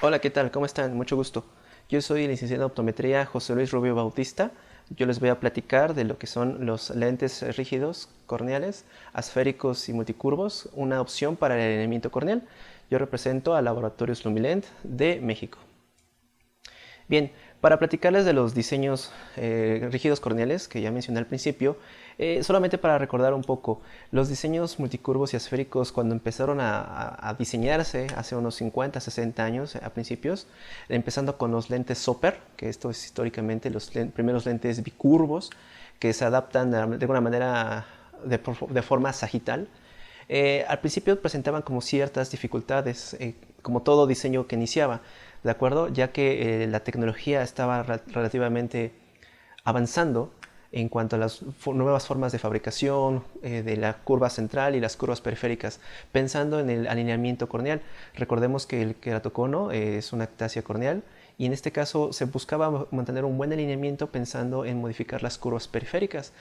Hola, ¿qué tal? ¿Cómo están? Mucho gusto. Yo soy el licenciado en optometría José Luis Rubio Bautista. Yo les voy a platicar de lo que son los lentes rígidos corneales, asféricos y multicurvos, una opción para el alineamiento corneal. Yo represento a Laboratorios Lumilent de México. Bien, para platicarles de los diseños rígidos corneales que ya mencioné al principio, solamente para recordar un poco, los diseños multicurvos y esféricos cuando empezaron a diseñarse hace unos 50, 60 años a principios, empezando con los lentes Soper, que esto es históricamente los primeros lentes bicurvos que se adaptan de alguna manera de forma sagital. Al principio presentaban como ciertas dificultades, como todo diseño que iniciaba, ¿de acuerdo? Ya que la tecnología estaba relativamente avanzando en cuanto a las nuevas formas de fabricación de la curva central y las curvas periféricas, pensando en el alineamiento corneal. Recordemos que el queratocono es una ectasia corneal y en este caso se buscaba mantener un buen alineamiento pensando en modificar las curvas periféricas.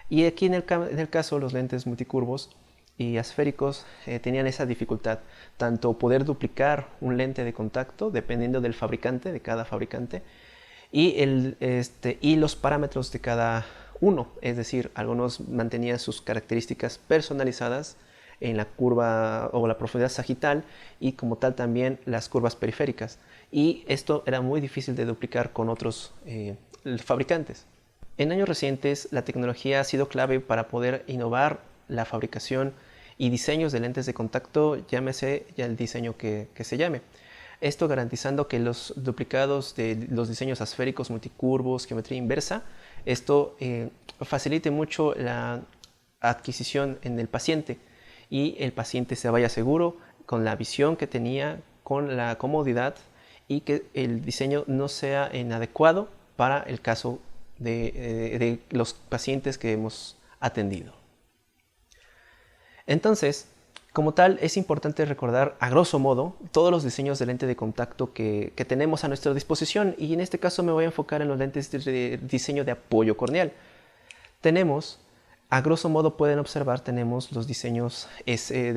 Y aquí en el caso los lentes multicurvos y asféricos tenían esa dificultad, tanto poder duplicar un lente de contacto dependiendo del fabricante, de cada fabricante, y los parámetros de cada uno, es decir, algunos mantenían sus características personalizadas en la curva o la profundidad sagital y como tal también las curvas periféricas, y esto era muy difícil de duplicar con otros fabricantes. En años recientes, la tecnología ha sido clave para poder innovar la fabricación y diseños de lentes de contacto, llámese ya el diseño que se llame. Esto garantizando que los duplicados de los diseños asféricos, multicurvos, geometría inversa, esto facilite mucho la adquisición en el paciente y el paciente se vaya seguro con la visión que tenía, con la comodidad y que el diseño no sea inadecuado para el caso de los pacientes que hemos atendido. Entonces, como tal, es importante recordar a grosso modo todos los diseños de lente de contacto que tenemos a nuestra disposición, y en este caso me voy a enfocar en los lentes de diseño de apoyo corneal. Tenemos, a grosso modo pueden observar, tenemos los diseños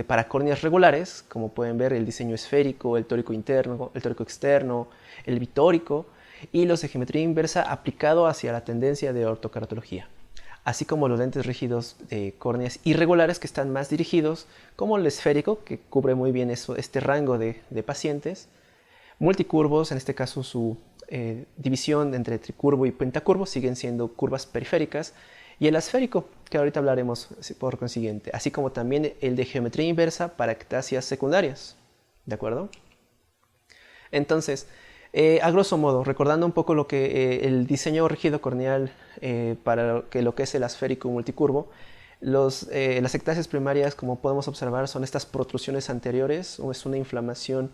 para córneas regulares, como pueden ver el diseño esférico, el tórico interno, el tórico externo, el bitórico, y los de geometría inversa aplicado hacia la tendencia de ortokeratología, así como los lentes rígidos de córneas irregulares que están más dirigidos, como el esférico, que cubre muy bien este rango de pacientes, multicurvos, en este caso su división entre tricurvo y pentacurvo siguen siendo curvas periféricas, y el asférico, que ahorita hablaremos por consiguiente, así como también el de geometría inversa para ectasias secundarias, ¿de acuerdo? Entonces, a grosso modo, recordando un poco lo que el diseño rígido corneal para lo que es el asférico multicurvo, las ectasias primarias, como podemos observar, son estas protrusiones anteriores, o es una inflamación,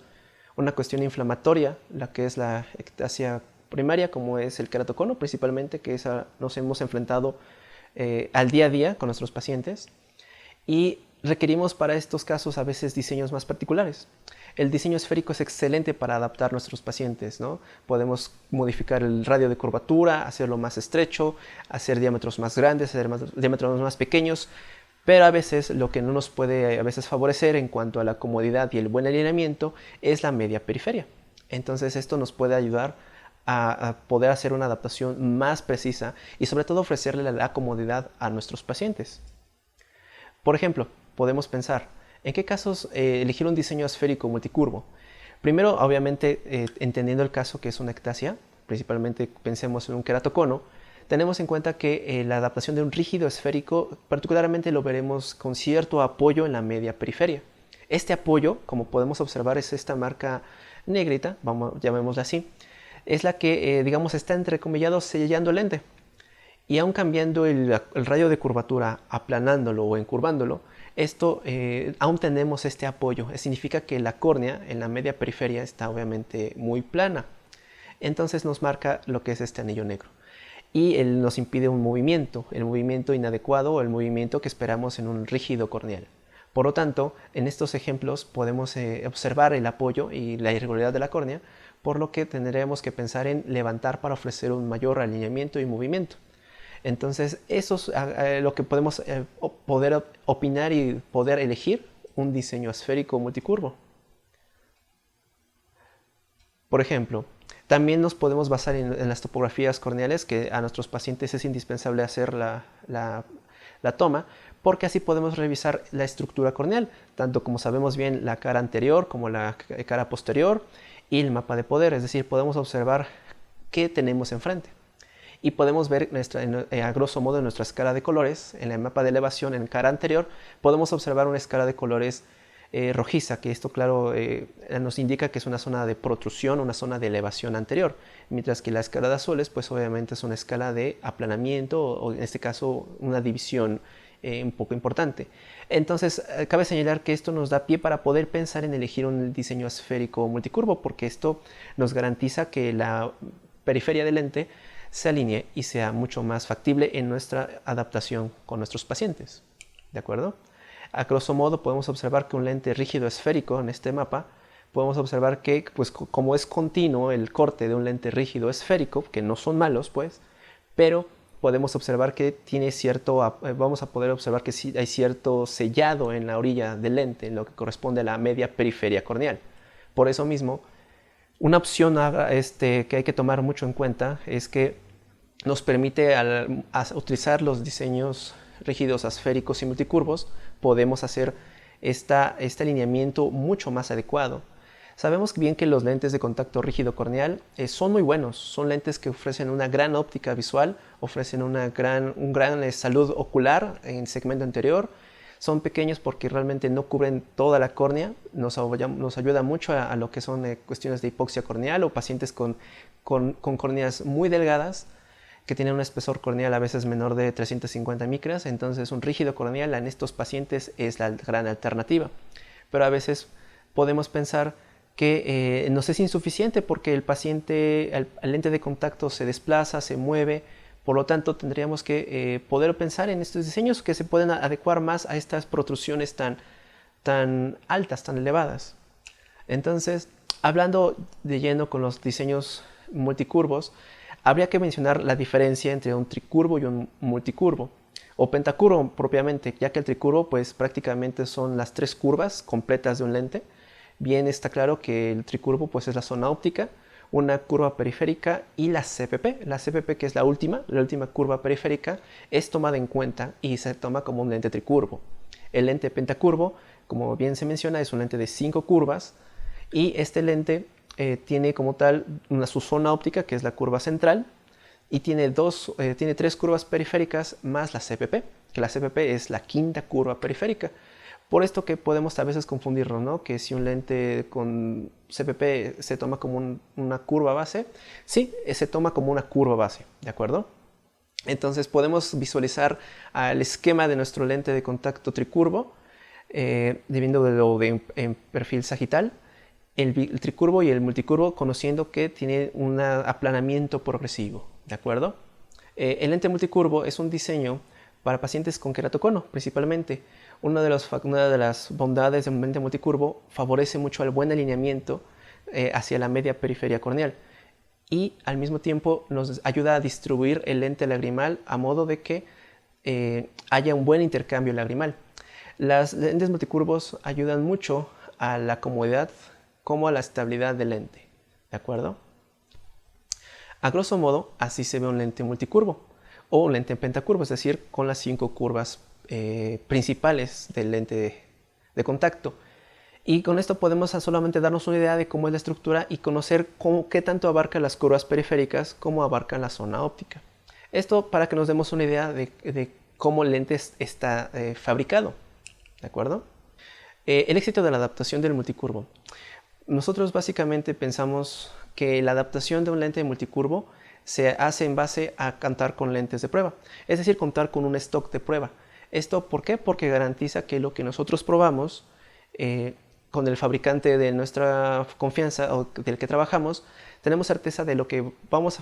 una cuestión inflamatoria, la que es la ectasia primaria, como es el queratocono principalmente, que nos hemos enfrentado al día a día con nuestros pacientes, y requerimos para estos casos a veces diseños más particulares. El diseño esférico es excelente para adaptar a nuestros pacientes, ¿no? Podemos modificar el radio de curvatura, hacerlo más estrecho, hacer diámetros más grandes, hacer diámetros más pequeños, pero a veces lo que no nos puede a veces favorecer en cuanto a la comodidad y el buen alineamiento es la media periferia. Entonces esto nos puede ayudar a poder hacer una adaptación más precisa y sobre todo ofrecerle la comodidad a nuestros pacientes. Por ejemplo, podemos pensar, ¿en qué casos elegir un diseño esférico multicurvo? Primero, obviamente, entendiendo el caso que es una ectasia, principalmente pensemos en un queratocono, tenemos en cuenta que la adaptación de un rígido esférico, particularmente lo veremos con cierto apoyo en la media periferia. Este apoyo, como podemos observar, es esta marca negrita, llamémosla así, es la que, digamos, está entrecomillado sellando el lente. Y aún cambiando el radio de curvatura, aplanándolo o encurvándolo, esto aún tenemos este apoyo. Significa que la córnea en la media periferia está obviamente muy plana. Entonces nos marca lo que es este anillo negro. Y él nos impide un movimiento, el movimiento inadecuado o el movimiento que esperamos en un rígido corneal. Por lo tanto, en estos ejemplos podemos observar el apoyo y la irregularidad de la córnea, por lo que tendremos que pensar en levantar para ofrecer un mayor alineamiento y movimiento. Entonces, eso es lo que podemos poder opinar y poder elegir un diseño esférico multicurvo. Por ejemplo, también nos podemos basar en las topografías corneales, que a nuestros pacientes es indispensable hacer la toma, porque así podemos revisar la estructura corneal, tanto como sabemos bien la cara anterior como la cara posterior y el mapa de poder, es decir, podemos observar qué tenemos enfrente. Y podemos ver a grosso modo en nuestra escala de colores, en el mapa de elevación en cara anterior, podemos observar una escala de colores rojiza, que esto claro nos indica que es una zona de protrusión, una zona de elevación anterior, mientras que la escala de azules pues obviamente es una escala de aplanamiento o en este caso una división un poco importante. Entonces cabe señalar que esto nos da pie para poder pensar en elegir un diseño esférico multicurvo, porque esto nos garantiza que la periferia del lente se alinee y sea mucho más factible en nuestra adaptación con nuestros pacientes. ¿De acuerdo? A grosso modo podemos observar que un lente rígido esférico en este mapa, podemos observar que pues, como es continuo el corte de un lente rígido esférico, que no son malos pues, pero podemos observar que tiene vamos a poder observar que sí hay cierto sellado en la orilla del lente, en lo que corresponde a la media periferia corneal. Por eso mismo, una opción que hay que tomar mucho en cuenta es que nos permite al utilizar los diseños rígidos esféricos y multicurvos, podemos hacer este alineamiento mucho más adecuado. Sabemos bien que los lentes de contacto rígido corneal son muy buenos, son lentes que ofrecen una gran óptica visual, ofrecen un gran salud ocular en el segmento anterior, son pequeños porque realmente no cubren toda la córnea, nos ayuda mucho a lo que son cuestiones de hipoxia corneal o pacientes con córneas muy delgadas, que tienen un espesor corneal a veces menor de 350 micras, entonces un rígido corneal en estos pacientes es la gran alternativa. Pero a veces podemos pensar que nos es insuficiente porque el paciente, el lente de contacto se desplaza, se mueve, por lo tanto tendríamos que poder pensar en estos diseños que se pueden adecuar más a estas protrusiones tan altas, tan elevadas. Entonces, hablando de lleno con los diseños multicurvos, habría que mencionar la diferencia entre un tricurvo y un multicurvo, o pentacurvo propiamente, ya que el tricurvo pues prácticamente son las 3 curvas completas de un lente. Bien está claro que el tricurvo pues es la zona óptica, una curva periférica y la CPP. La CPP, que es la última curva periférica, es tomada en cuenta y se toma como un lente tricurvo. El lente pentacurvo, como bien se menciona, es un lente de 5 curvas y este lente tiene como tal su zona óptica, que es la curva central, y tiene 3 curvas periféricas más la CPP, que la CPP es la 5ª curva periférica. Por esto que podemos a veces confundirlo, ¿no? Que si un lente con CPP se toma como una curva base, sí, se toma como una curva base, ¿de acuerdo? Entonces podemos visualizar el esquema de nuestro lente de contacto tricurvo, debiendo en perfil sagital, el tricurvo y el multicurvo, conociendo que tiene un aplanamiento progresivo, ¿de acuerdo? El lente multicurvo es un diseño para pacientes con queratocono, principalmente. Una de las bondades de un lente multicurvo favorece mucho el buen alineamiento hacia la media periferia corneal y al mismo tiempo nos ayuda a distribuir el lente lagrimal a modo de que haya un buen intercambio lagrimal. Las lentes multicurvos ayudan mucho a la comodidad como a la estabilidad del lente, ¿de acuerdo? A grosso modo, así se ve un lente multicurvo o un lente pentacurvo, es decir, con las 5 curvas principales del lente de contacto. Y con esto podemos solamente darnos una idea de cómo es la estructura y conocer qué tanto abarca las curvas periféricas como abarca la zona óptica. Esto para que nos demos una idea de cómo el lente está fabricado, ¿de acuerdo? El éxito de la adaptación del multicurvo. Nosotros básicamente pensamos que la adaptación de un lente multicurvo se hace en base a contar con lentes de prueba, es decir, contar con un stock de prueba. ¿Esto por qué? Porque garantiza que lo que nosotros probamos con el fabricante de nuestra confianza o del que trabajamos, tenemos certeza de lo que vamos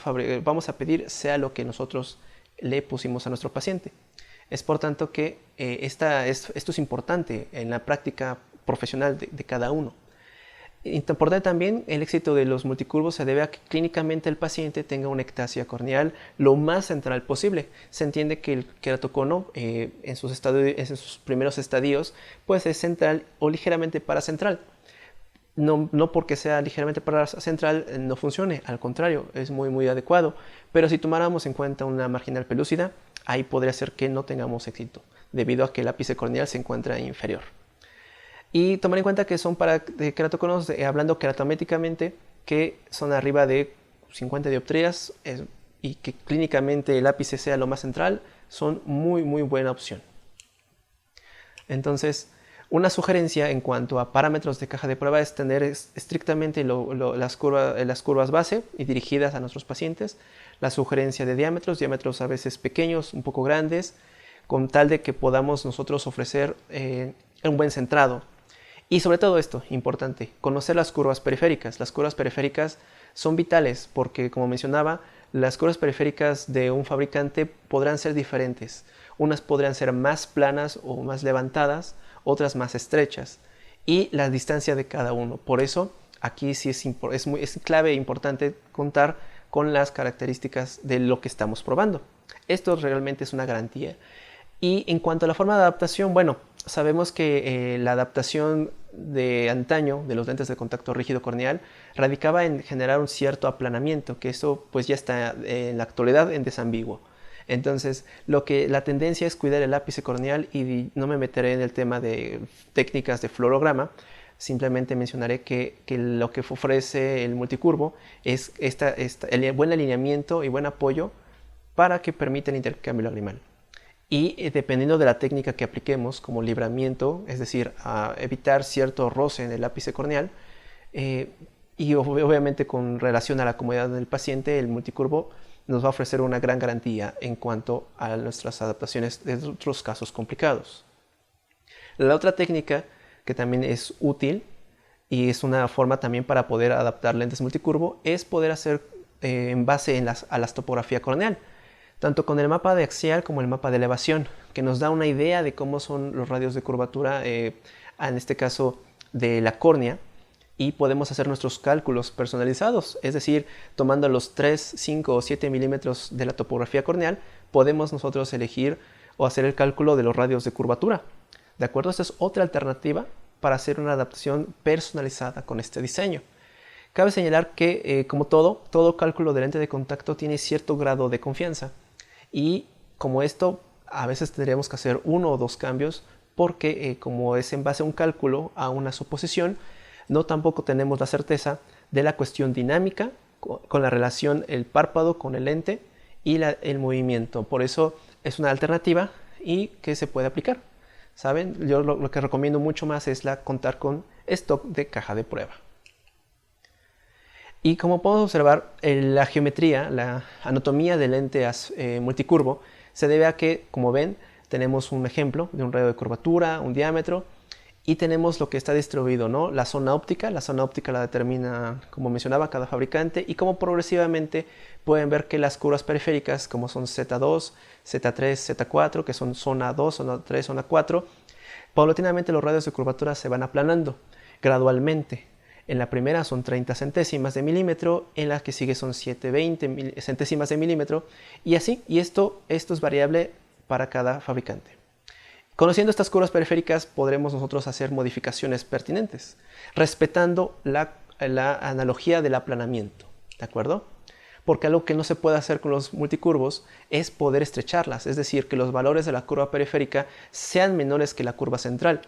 a pedir sea lo que nosotros le pusimos a nuestro paciente. Es por tanto que esto es importante en la práctica profesional de cada uno. Importante también, el éxito de los multicurvos se debe a que clínicamente el paciente tenga una ectasia corneal lo más central posible. Se entiende que el queratocono en sus primeros estadios pues es central o ligeramente paracentral. No porque sea ligeramente para central no funcione, al contrario, es muy adecuado. Pero si tomáramos en cuenta una marginal pelúcida, ahí podría ser que no tengamos éxito, debido a que el ápice corneal se encuentra inferior. Y tomar en cuenta que son para queratoconos, hablando queratométricamente, que son arriba de 50 dioptrías y que clínicamente el ápice sea lo más central, son muy buena opción. Entonces, una sugerencia en cuanto a parámetros de caja de prueba es tener estrictamente las curvas base y dirigidas a nuestros pacientes. La sugerencia de diámetros a veces pequeños, un poco grandes, con tal de que podamos nosotros ofrecer un buen centrado. Y sobre todo esto, importante, conocer las curvas periféricas. Las curvas periféricas son vitales porque, como mencionaba, las curvas periféricas de un fabricante podrán ser diferentes. Unas podrían ser más planas o más levantadas, otras más estrechas. Y la distancia de cada uno. Por eso, aquí sí es clave e importante contar con las características de lo que estamos probando. Esto realmente es una garantía. Y en cuanto a la forma de adaptación, bueno, sabemos que la adaptación de antaño de los lentes de contacto rígido corneal radicaba en generar un cierto aplanamiento, que eso pues ya está en la actualidad en desambiguo. Entonces, la tendencia es cuidar el ápice corneal y no me meteré en el tema de técnicas de fluorograma. Simplemente mencionaré que lo que ofrece el multicurvo es el buen alineamiento y buen apoyo para que permita el intercambio lagrimal. Y dependiendo de la técnica que apliquemos, como libramiento, es decir, a evitar cierto roce en el ápice corneal, y obviamente con relación a la comodidad del paciente, el multicurvo nos va a ofrecer una gran garantía en cuanto a nuestras adaptaciones de otros casos complicados. La otra técnica que también es útil y es una forma también para poder adaptar lentes multicurvo es poder hacer en base a la topografía corneal, tanto con el mapa de axial como el mapa de elevación, que nos da una idea de cómo son los radios de curvatura, en este caso de la córnea, y podemos hacer nuestros cálculos personalizados, es decir, tomando los 3, 5 o 7 milímetros de la topografía corneal, podemos nosotros elegir o hacer el cálculo de los radios de curvatura. ¿De acuerdo? Esta es otra alternativa para hacer una adaptación personalizada con este diseño. Cabe señalar que, como todo cálculo de lente de contacto tiene cierto grado de confianza. Y como esto, a veces tendremos que hacer uno o dos cambios porque como es en base a un cálculo, a una suposición, no tampoco tenemos la certeza de la cuestión dinámica con la relación el párpado con el lente y el movimiento. Por eso es una alternativa y que se puede aplicar. ¿Saben? Yo lo que recomiendo mucho más es contar con stock de caja de prueba. Y como podemos observar, la geometría, la anatomía del lente multicurvo se debe a que, como ven, tenemos un ejemplo de un radio de curvatura, un diámetro, y tenemos lo que está distribuido, ¿no? La zona óptica la determina, como mencionaba, cada fabricante, y como progresivamente pueden ver que las curvas periféricas, como son Z2, Z3, Z4, que son zona 2, zona 3, zona 4, paulatinamente los radios de curvatura se van aplanando gradualmente. En la primera son 30 centésimas de milímetro, en la que sigue son 720 centésimas de milímetro, y así, y esto es variable para cada fabricante. Conociendo estas curvas periféricas podremos nosotros hacer modificaciones pertinentes, respetando la analogía del aplanamiento, ¿de acuerdo? Porque algo que no se puede hacer con los multicurvos es poder estrecharlas, es decir, que los valores de la curva periférica sean menores que la curva central.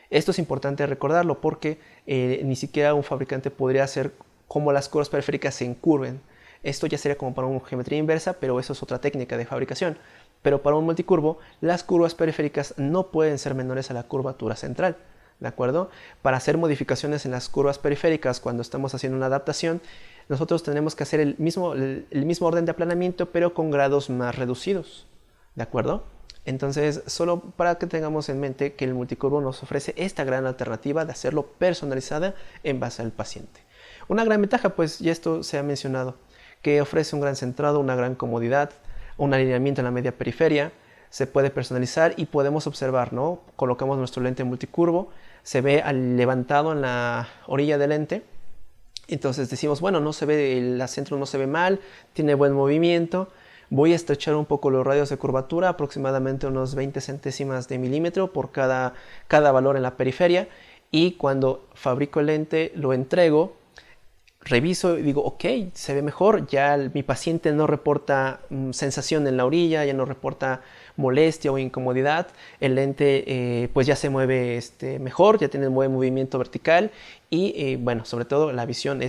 Esto es importante recordarlo porque ni siquiera un fabricante podría hacer como las curvas periféricas se encurven. Esto ya sería como para una geometría inversa, pero eso es otra técnica de fabricación. Pero para un multicurvo, las curvas periféricas no pueden ser menores a la curvatura central, ¿de acuerdo? Para hacer modificaciones en las curvas periféricas cuando estamos haciendo una adaptación, nosotros tenemos que hacer el mismo orden de aplanamiento, pero con grados más reducidos, ¿de acuerdo? Entonces, solo para que tengamos en mente que el multicurvo nos ofrece esta gran alternativa de hacerlo personalizada en base al paciente. Una gran ventaja, pues ya esto se ha mencionado, que ofrece un gran centrado, una gran comodidad, un alineamiento en la media periferia, se puede personalizar y podemos observar, ¿no? Colocamos nuestro lente multicurvo, se ve levantado en la orilla del lente, entonces decimos, bueno, no se ve, el centro no se ve mal, tiene buen movimiento. Voy a estrechar un poco los radios de curvatura, aproximadamente unos 20 centésimas de milímetro por cada valor en la periferia, y cuando fabrico el lente lo entrego, reviso y digo, ok, se ve mejor, ya mi paciente no reporta sensación en la orilla, ya no reporta molestia o incomodidad, el lente pues ya se mueve mejor, ya tiene un buen movimiento vertical y bueno, sobre todo la visión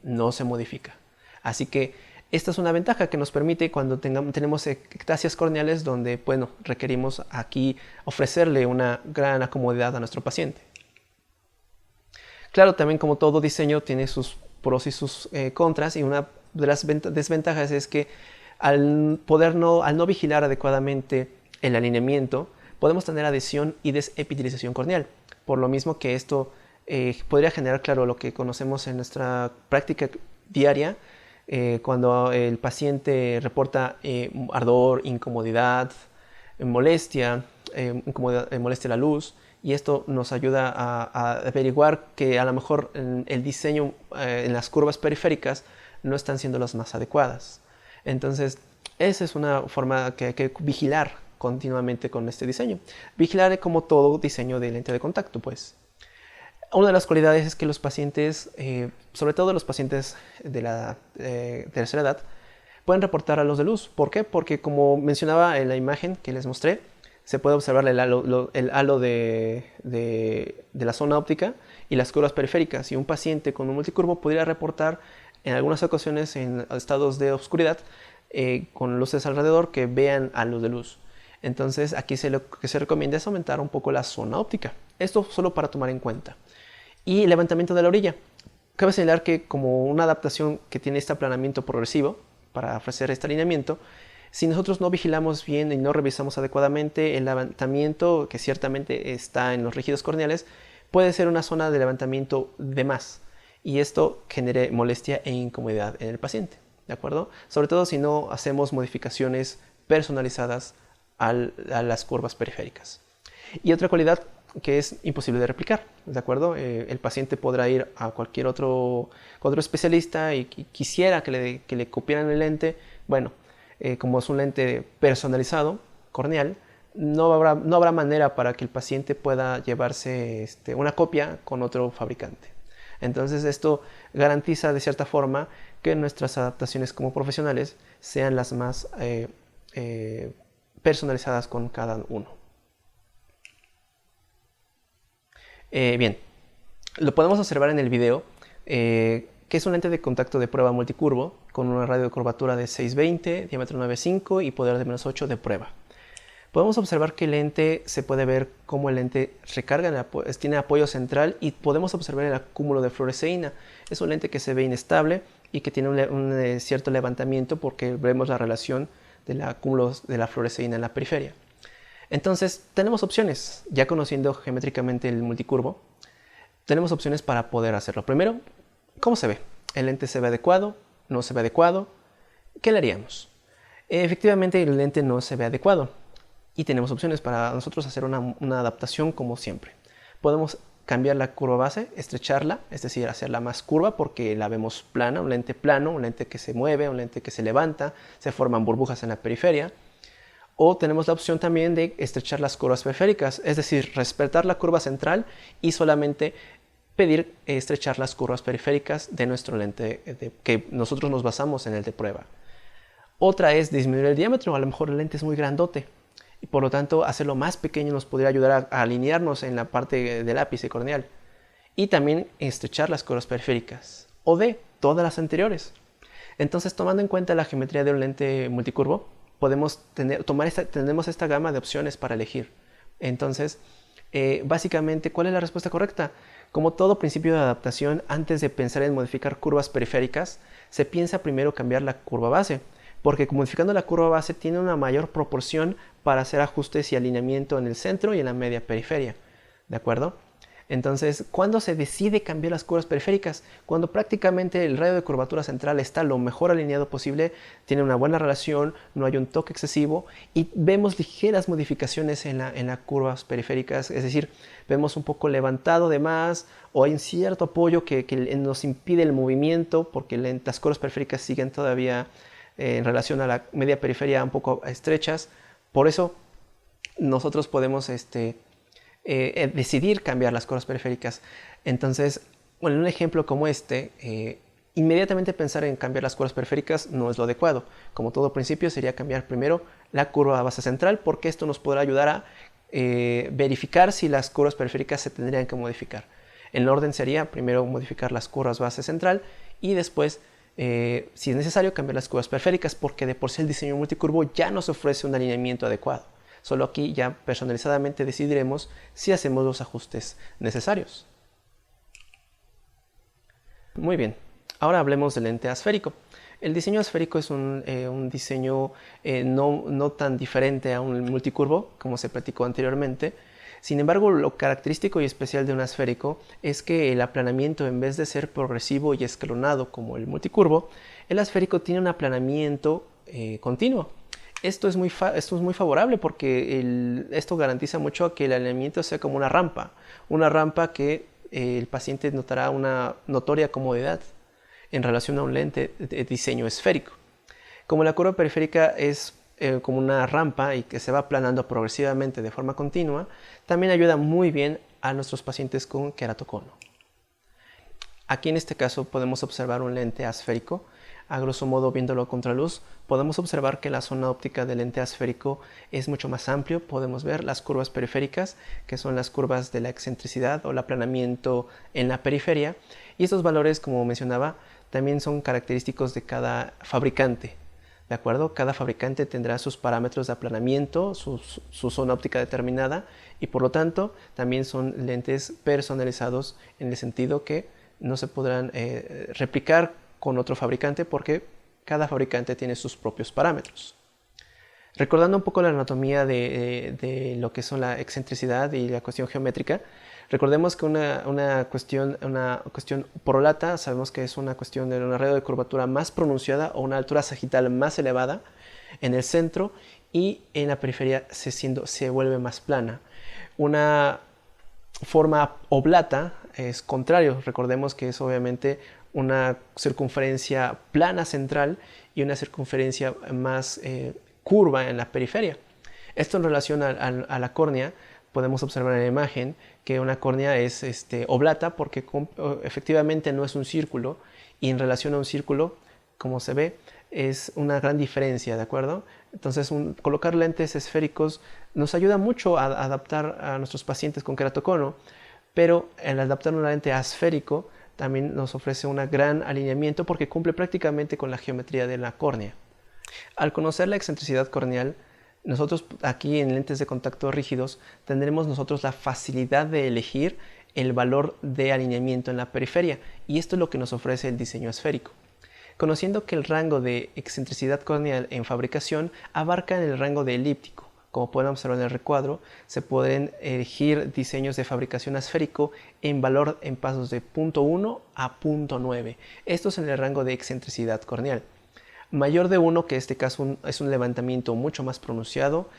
no se modifica. Así que esta es una ventaja que nos permite cuando tenemos ectasias corneales donde bueno, requerimos aquí ofrecerle una gran comodidad a nuestro paciente. Claro, también como todo diseño tiene sus pros y sus contras, y una de las desventajas es que al no vigilar adecuadamente el alineamiento, podemos tener adhesión y desepitelización corneal. Por lo mismo que esto podría generar, claro, lo que conocemos en nuestra práctica diaria, cuando el paciente reporta ardor, incomodidad, molestia, molestia a la luz, y esto nos ayuda a averiguar que a lo mejor el diseño en las curvas periféricas no están siendo las más adecuadas. Entonces, esa es una forma que hay que vigilar continuamente con este diseño. Vigilar como todo diseño de lente de contacto, pues. Una de las cualidades es que los pacientes, sobre todo los pacientes de la tercera edad, pueden reportar halos de luz. ¿Por qué? Porque como mencionaba en la imagen que les mostré, se puede observar el halo de la zona óptica y las curvas periféricas. Y un paciente con un multicurvo podría reportar en algunas ocasiones en estados de oscuridad con luces alrededor que vean halos de luz. Entonces aquí lo que se recomienda es aumentar un poco la zona óptica. Esto solo para tomar en cuenta. Y levantamiento de la orilla. Cabe señalar que como una adaptación que tiene este aplanamiento progresivo para ofrecer este alineamiento, si nosotros no vigilamos bien y no revisamos adecuadamente el levantamiento, que ciertamente está en los rígidos corneales, puede ser una zona de levantamiento de más, y esto genere molestia e incomodidad en el paciente, ¿de acuerdo? Sobre todo si no hacemos modificaciones personalizadas a las curvas periféricas. Y otra cualidad que es imposible de replicar, ¿de acuerdo? El paciente podrá ir a cualquier otro especialista y quisiera que le copiaran el lente. Bueno, como es un lente personalizado, corneal, no habrá manera para que el paciente pueda llevarse una copia con otro fabricante. Entonces esto garantiza de cierta forma que nuestras adaptaciones como profesionales sean las más personalizadas con cada uno. Bien, lo podemos observar en el video, que es un lente de contacto de prueba multicurvo con una radio de curvatura de 620, diámetro 9.5 y poder de -8 de prueba. Podemos observar que el lente se puede ver cómo el lente recarga, tiene apoyo central, y podemos observar el acúmulo de fluoresceína. Es un lente que se ve inestable y que tiene un cierto levantamiento porque vemos la relación del acúmulo de la fluoresceína en la periferia. Entonces tenemos opciones, ya conociendo geométricamente el multicurvo, tenemos opciones para poder hacerlo. Primero, ¿cómo se ve? ¿El lente se ve adecuado? ¿No se ve adecuado? ¿Qué le haríamos? Efectivamente el lente no se ve adecuado y tenemos opciones para nosotros hacer una adaptación como siempre. Podemos cambiar la curva base, estrecharla, es decir, hacerla más curva porque la vemos plana, un lente plano, un lente que se mueve, un lente que se levanta, se forman burbujas en la periferia. O tenemos la opción también de estrechar las curvas periféricas, es decir, respetar la curva central y solamente pedir estrechar las curvas periféricas de nuestro lente que nosotros nos basamos en el de prueba. Otra es disminuir el diámetro, a lo mejor el lente es muy grandote y por lo tanto hacerlo más pequeño nos podría ayudar a alinearnos en la parte del ápice corneal. Y también estrechar las curvas periféricas o de todas las anteriores. Entonces, tomando en cuenta la geometría de un lente multicurvo, tenemos esta gama de opciones para elegir. Entonces, básicamente, ¿cuál es la respuesta correcta? Como todo principio de adaptación, antes de pensar en modificar curvas periféricas, se piensa primero cambiar la curva base, porque modificando la curva base tiene una mayor proporción para hacer ajustes y alineamiento en el centro y en la media periferia, ¿de acuerdo? Entonces, ¿cuándo se decide cambiar las curvas periféricas? Cuando prácticamente el radio de curvatura central está lo mejor alineado posible, tiene una buena relación, no hay un toque excesivo y vemos ligeras modificaciones en las curvas periféricas, es decir, vemos un poco levantado de más o hay un cierto apoyo que nos impide el movimiento porque las curvas periféricas siguen todavía en relación a la media periferia un poco estrechas. Por eso nosotros podemos decidir cambiar las curvas periféricas. Entonces, bueno, en un ejemplo como inmediatamente pensar en cambiar las curvas periféricas no es lo adecuado. Como todo principio sería cambiar primero la curva base central, porque esto nos podrá ayudar a verificar si las curvas periféricas se tendrían que modificar. El orden sería primero modificar las curvas base central y después, si es necesario, cambiar las curvas periféricas, porque de por sí el diseño multicurvo ya nos ofrece un alineamiento adecuado. Solo aquí ya personalizadamente decidiremos si hacemos los ajustes necesarios. Muy bien, ahora hablemos del lente asférico. El diseño asférico es un diseño no tan diferente a un multicurvo, como se platicó anteriormente. Sin embargo, lo característico y especial de un asférico es que el aplanamiento, en vez de ser progresivo y escalonado como el multicurvo, el asférico tiene un aplanamiento continuo. Esto es muy favorable porque esto garantiza mucho que el alineamiento sea como una rampa que el paciente notará una notoria comodidad en relación a un lente de diseño esférico. Como la curva periférica es como una rampa y que se va aplanando progresivamente de forma continua, también ayuda muy bien a nuestros pacientes con queratocono. Aquí en este caso podemos observar un lente asférico. A grosso modo, viéndolo a contraluz, podemos observar que la zona óptica del lente asférico es mucho más amplio. Podemos ver las curvas periféricas, que son las curvas de la excentricidad o el aplanamiento en la periferia. Y estos valores, como mencionaba, también son característicos de cada fabricante. ¿De acuerdo? Cada fabricante tendrá sus parámetros de aplanamiento, su zona óptica determinada, y por lo tanto también son lentes personalizados en el sentido que no se podrán replicar con otro fabricante porque cada fabricante tiene sus propios parámetros. Recordando un poco la anatomía de lo que son la excentricidad y la cuestión geométrica, recordemos que una cuestión prolata sabemos que es una cuestión de un radio de curvatura más pronunciada o una altura sagital más elevada en el centro, y en la periferia se vuelve más plana. Una forma oblata es contrario. Recordemos que es obviamente una circunferencia plana central y una circunferencia más curva en la periferia. Esto en relación a la córnea, podemos observar en la imagen que una córnea es oblata porque efectivamente no es un círculo, y en relación a un círculo, como se ve, es una gran diferencia, ¿de acuerdo? Entonces, colocar lentes esféricos nos ayuda mucho a adaptar a nuestros pacientes con queratocono, pero el adaptar una lente asférico también nos ofrece un gran alineamiento porque cumple prácticamente con la geometría de la córnea. Al conocer la excentricidad corneal, nosotros aquí en lentes de contacto rígidos tendremos nosotros la facilidad de elegir el valor de alineamiento en la periferia, y esto es lo que nos ofrece el diseño esférico. Conociendo que el rango de excentricidad corneal en fabricación abarca en el rango de elíptico. Como pueden observar en el recuadro, se pueden elegir diseños de fabricación asférico en valor en pasos de 0.1 a 0.9. Esto es en el rango de excentricidad corneal. Mayor de 1, que en este caso es un levantamiento mucho más pronunciado,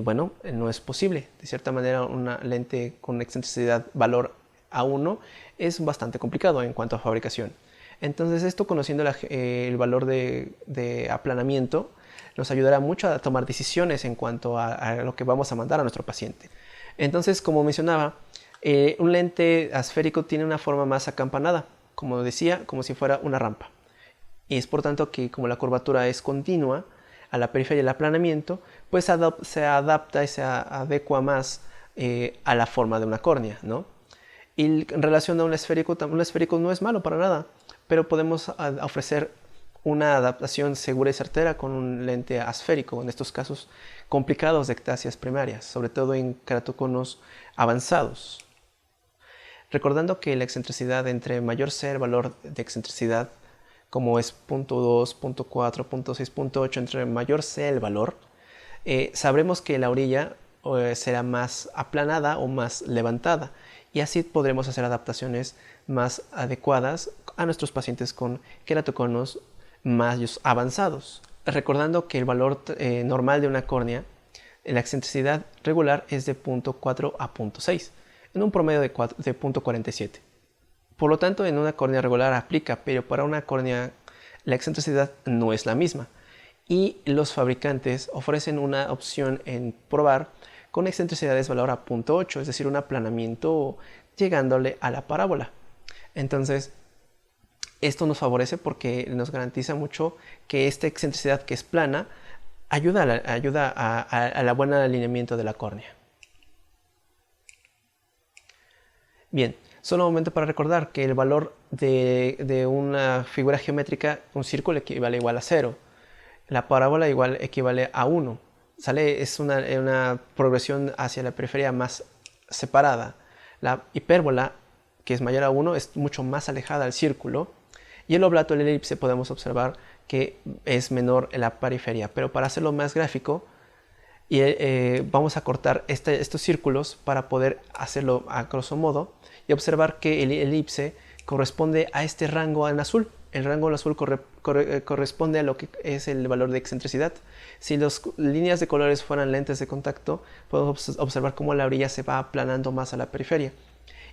bueno, no es posible. De cierta manera, una lente con excentricidad valor A1 es bastante complicado en cuanto a fabricación. Entonces, esto, conociendo el valor de aplanamiento, nos ayudará mucho a tomar decisiones en cuanto a lo que vamos a mandar a nuestro paciente. Entonces, como mencionaba, un lente asférico tiene una forma más acampanada, como decía, como si fuera una rampa. Y es por tanto que, como la curvatura es continua a la periferia del aplanamiento, pues se adapta y se adecua más a la forma de una córnea, ¿no? Y en relación a un esférico no es malo para nada, pero podemos ofrecer una adaptación segura y certera con un lente asférico en estos casos complicados de ectasias primarias, sobre todo en queratoconos avanzados. Recordando que la excentricidad, entre mayor sea el valor de excentricidad, como es 0.2, 0.4, 0.6, 0.8, entre mayor sea el valor, sabremos que la orilla será más aplanada o más levantada, y así podremos hacer adaptaciones más adecuadas a nuestros pacientes con queratoconos más avanzados. Recordando que el valor normal de una córnea, la excentricidad regular es de 0.4 a 0.6, en un promedio de 0.47. Por lo tanto, en una córnea regular aplica, pero para una córnea la excentricidad no es la misma. Y los fabricantes ofrecen una opción en probar con excentricidades valor a 0.8, es decir, un aplanamiento llegándole a la parábola. Entonces, esto nos favorece porque nos garantiza mucho que esta excentricidad que es plana ayuda a la buen alineamiento de la córnea. Bien, solo un momento para recordar que el valor de una figura geométrica, un círculo equivale igual a 0. La parábola igual equivale a 1. ¿Sale? Es una progresión hacia la periferia más separada. La hipérbola, que es mayor a 1, es mucho más alejada al círculo. Y el oblato, el elipse, podemos observar que es menor en la periferia. Pero para hacerlo más gráfico, vamos a cortar estos círculos para poder hacerlo a grosso modo y observar que el elipse corresponde a este rango en azul. El rango en azul corresponde a lo que es el valor de excentricidad. Si las líneas de colores fueran lentes de contacto, podemos observar cómo la orilla se va aplanando más a la periferia.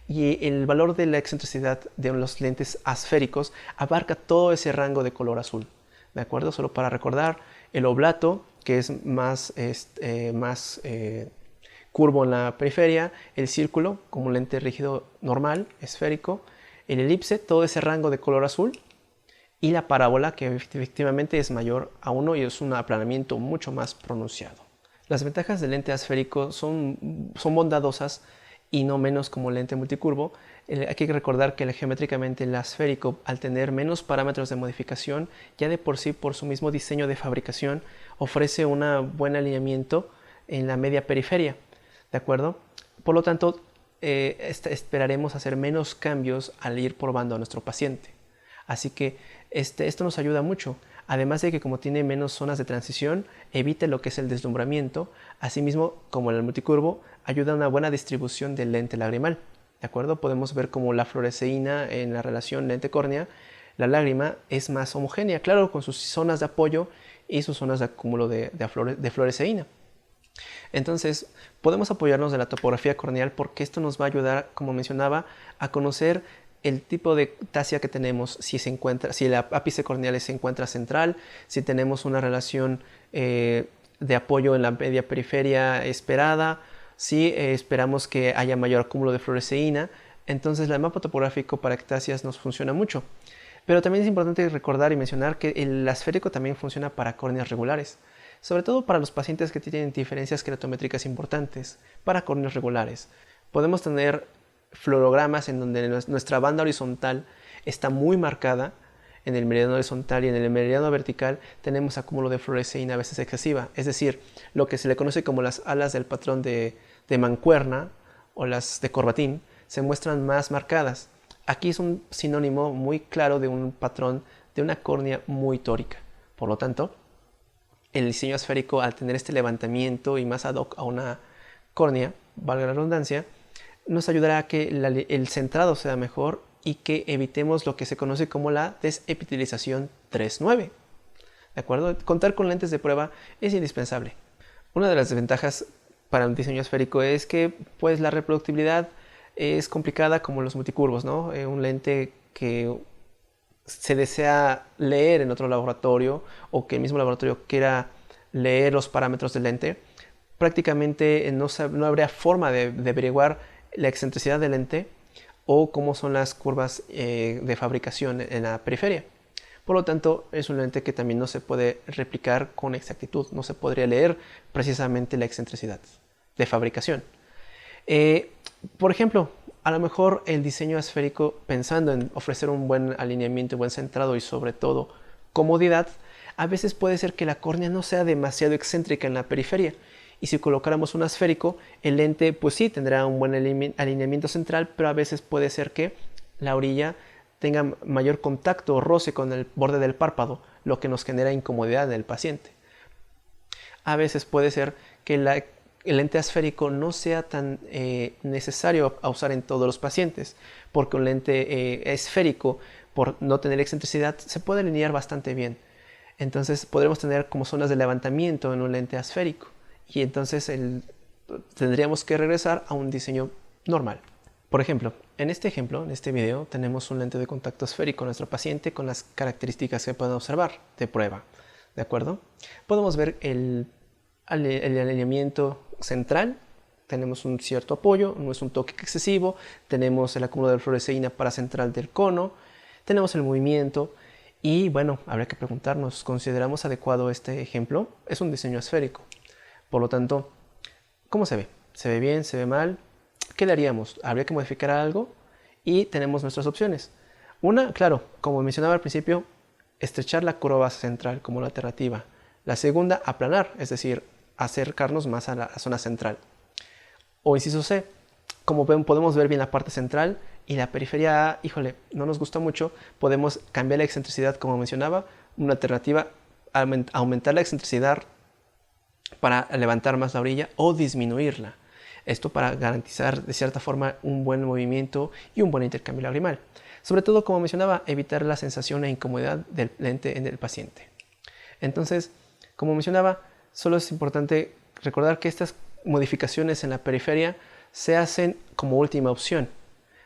Y el valor de la excentricidad de los lentes asféricos abarca todo ese rango de color azul. ¿De acuerdo? Solo para recordar, el oblato, que es más curvo en la periferia, el círculo, como un lente rígido normal, esférico, el elipse, todo ese rango de color azul, y la parábola, que efectivamente es mayor a 1 y es un aplanamiento mucho más pronunciado. Las ventajas del lente asférico son bondadosas y no menos como lente multicurvo. Hay que recordar que geométricamente el asférico, al tener menos parámetros de modificación, ya de por sí, por su mismo diseño de fabricación, ofrece un buen alineamiento en la media periferia, ¿de acuerdo? Por lo tanto, esperaremos hacer menos cambios al ir probando a nuestro paciente. Así que esto nos ayuda mucho. Además de que como tiene menos zonas de transición, evita lo que es el deslumbramiento. Asimismo, como en el multicurvo, ayuda a una buena distribución del lente lagrimal. ¿De acuerdo? Podemos ver como la fluoresceína en la relación lente-córnea, la lágrima es más homogénea, claro, con sus zonas de apoyo y sus zonas de acúmulo de fluoresceína. Entonces, podemos apoyarnos de la topografía corneal porque esto nos va a ayudar, como mencionaba, a conocer el tipo de ectasia que tenemos, si el ápice corneal se encuentra central, si tenemos una relación de apoyo en la media periferia esperada, si esperamos que haya mayor acúmulo de fluoresceína. Entonces el mapa topográfico para ectasias nos funciona mucho. Pero también es importante recordar y mencionar que el asférico también funciona para córneas regulares, sobre todo para los pacientes que tienen diferencias queratométricas importantes, para córneas regulares. Podemos tener fluorogramas en donde nuestra banda horizontal está muy marcada. En el meridiano horizontal y en el meridiano vertical tenemos acúmulo de fluoresceína a veces excesiva, es decir, lo que se le conoce como las alas del patrón de mancuerna o las de Corbatín se muestran más marcadas. Aquí es un sinónimo muy claro de un patrón de una córnea muy tórica. Por lo tanto, el diseño esférico, al tener este levantamiento y más ad hoc a una córnea, valga la redundancia, nos ayudará a que el centrado sea mejor y que evitemos lo que se conoce como la desepitelización 3-9. ¿De acuerdo? Contar con lentes de prueba es indispensable. Una de las desventajas para un diseño esférico es que pues, la reproductibilidad es complicada como los multicurvos, ¿no? Un lente que se desea leer en otro laboratorio o que el mismo laboratorio quiera leer los parámetros del lente, prácticamente no habría forma de averiguar la excentricidad del lente o cómo son las curvas de fabricación en la periferia. Por lo tanto, es un lente que también no se puede replicar con exactitud, no se podría leer precisamente la excentricidad de fabricación. Por ejemplo, a lo mejor el diseño esférico, pensando en ofrecer un buen alineamiento, buen centrado y sobre todo comodidad, a veces puede ser que la córnea no sea demasiado excéntrica en la periferia. Y si colocáramos un esférico, el lente pues sí tendrá un buen alineamiento central, pero a veces puede ser que la orilla tenga mayor contacto o roce con el borde del párpado, lo que nos genera incomodidad en el paciente. A veces puede ser que el lente esférico no sea tan necesario a usar en todos los pacientes, porque un lente esférico, por no tener excentricidad, se puede alinear bastante bien. Entonces podremos tener como zonas de levantamiento en un lente esférico. Y entonces tendríamos que regresar a un diseño normal. Por ejemplo, en este video, tenemos un lente de contacto esférico en nuestro paciente con las características que pueden observar de prueba. ¿De acuerdo? Podemos ver el alineamiento central tenemos un cierto apoyo, no es un toque excesivo, tenemos el acúmulo de fluoresceína paracentral del cono, tenemos el movimiento y bueno, habría que preguntarnos, ¿consideramos adecuado este ejemplo? Es un diseño esférico, por lo tanto, ¿cómo se ve? ¿Se ve bien? ¿Se ve mal? ¿Qué le haríamos? ¿Habría que modificar algo? Y tenemos nuestras opciones. Una, claro, como mencionaba al principio, estrechar la curva central como la alternativa. La segunda, aplanar, es decir, acercarnos más a la zona central. O inciso C, como podemos ver bien la parte central y la periferia A, híjole, no nos gusta mucho, podemos cambiar la excentricidad como mencionaba, una alternativa, aumentar la excentricidad para levantar más la orilla o disminuirla. Esto para garantizar de cierta forma un buen movimiento y un buen intercambio lagrimal. Sobre todo, como mencionaba, evitar la sensación e incomodidad del lente en el paciente. Entonces, como mencionaba, solo es importante recordar que estas modificaciones en la periferia se hacen como última opción.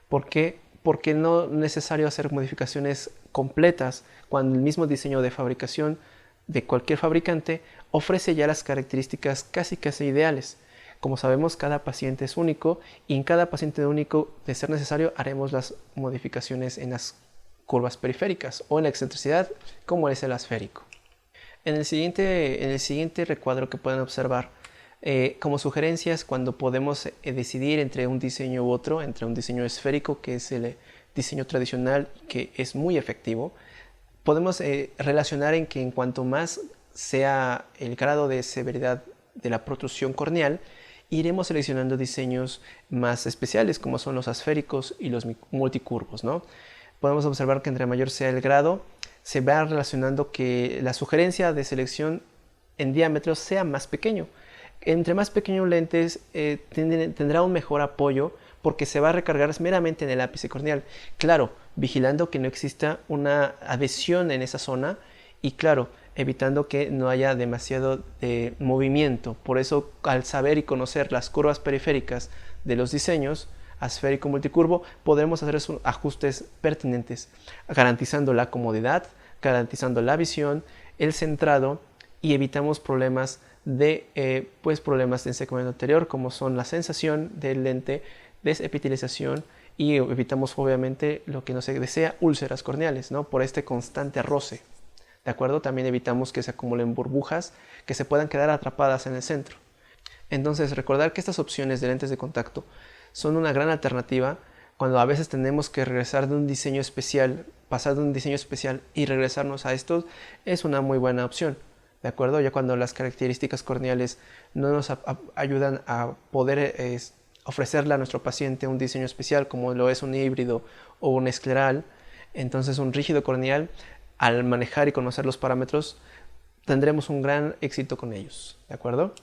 ¿Por qué? Porque no es necesario hacer modificaciones completas cuando el mismo diseño de fabricación de cualquier fabricante ofrece ya las características casi ideales. Como sabemos, cada paciente es único y en cada paciente único, de ser necesario, haremos las modificaciones en las curvas periféricas o en la excentricidad, como es el esférico. En el siguiente recuadro que pueden observar, como sugerencias, cuando podemos decidir entre un diseño u otro, entre un diseño esférico, que es el diseño tradicional, que es muy efectivo, podemos relacionar en que en cuanto más sea el grado de severidad de la protrusión corneal, iremos seleccionando diseños más especiales, como son los esféricos y los multicurvos, ¿no? Podemos observar que entre mayor sea el grado, se va relacionando que la sugerencia de selección en diámetro sea más pequeño. Entre más pequeños lentes tendrá un mejor apoyo porque se va a recargar meramente en el ápice corneal. Claro, vigilando que no exista una adhesión en esa zona y claro, evitando que no haya demasiado movimiento. Por eso, al saber y conocer las curvas periféricas de los diseños, esférico multicurvo, podremos hacer esos ajustes pertinentes, garantizando la comodidad, garantizando la visión, el centrado y evitamos problemas de ensecamiento anterior, como son la sensación del lente, desepitelización y evitamos obviamente lo que no se desea, úlceras corneales, ¿no? Por este constante roce. ¿De acuerdo? También evitamos que se acumulen burbujas que se puedan quedar atrapadas en el centro. Entonces, recordar que estas opciones de lentes de contacto son una gran alternativa cuando a veces tenemos que regresar de un diseño especial, pasar de un diseño especial y regresarnos a estos, es una muy buena opción. ¿De acuerdo? Ya cuando las características corneales no nos ayudan a poder ofrecerle a nuestro paciente un diseño especial como lo es un híbrido o un escleral, entonces un rígido corneal, al manejar y conocer los parámetros, tendremos un gran éxito con ellos. ¿De acuerdo?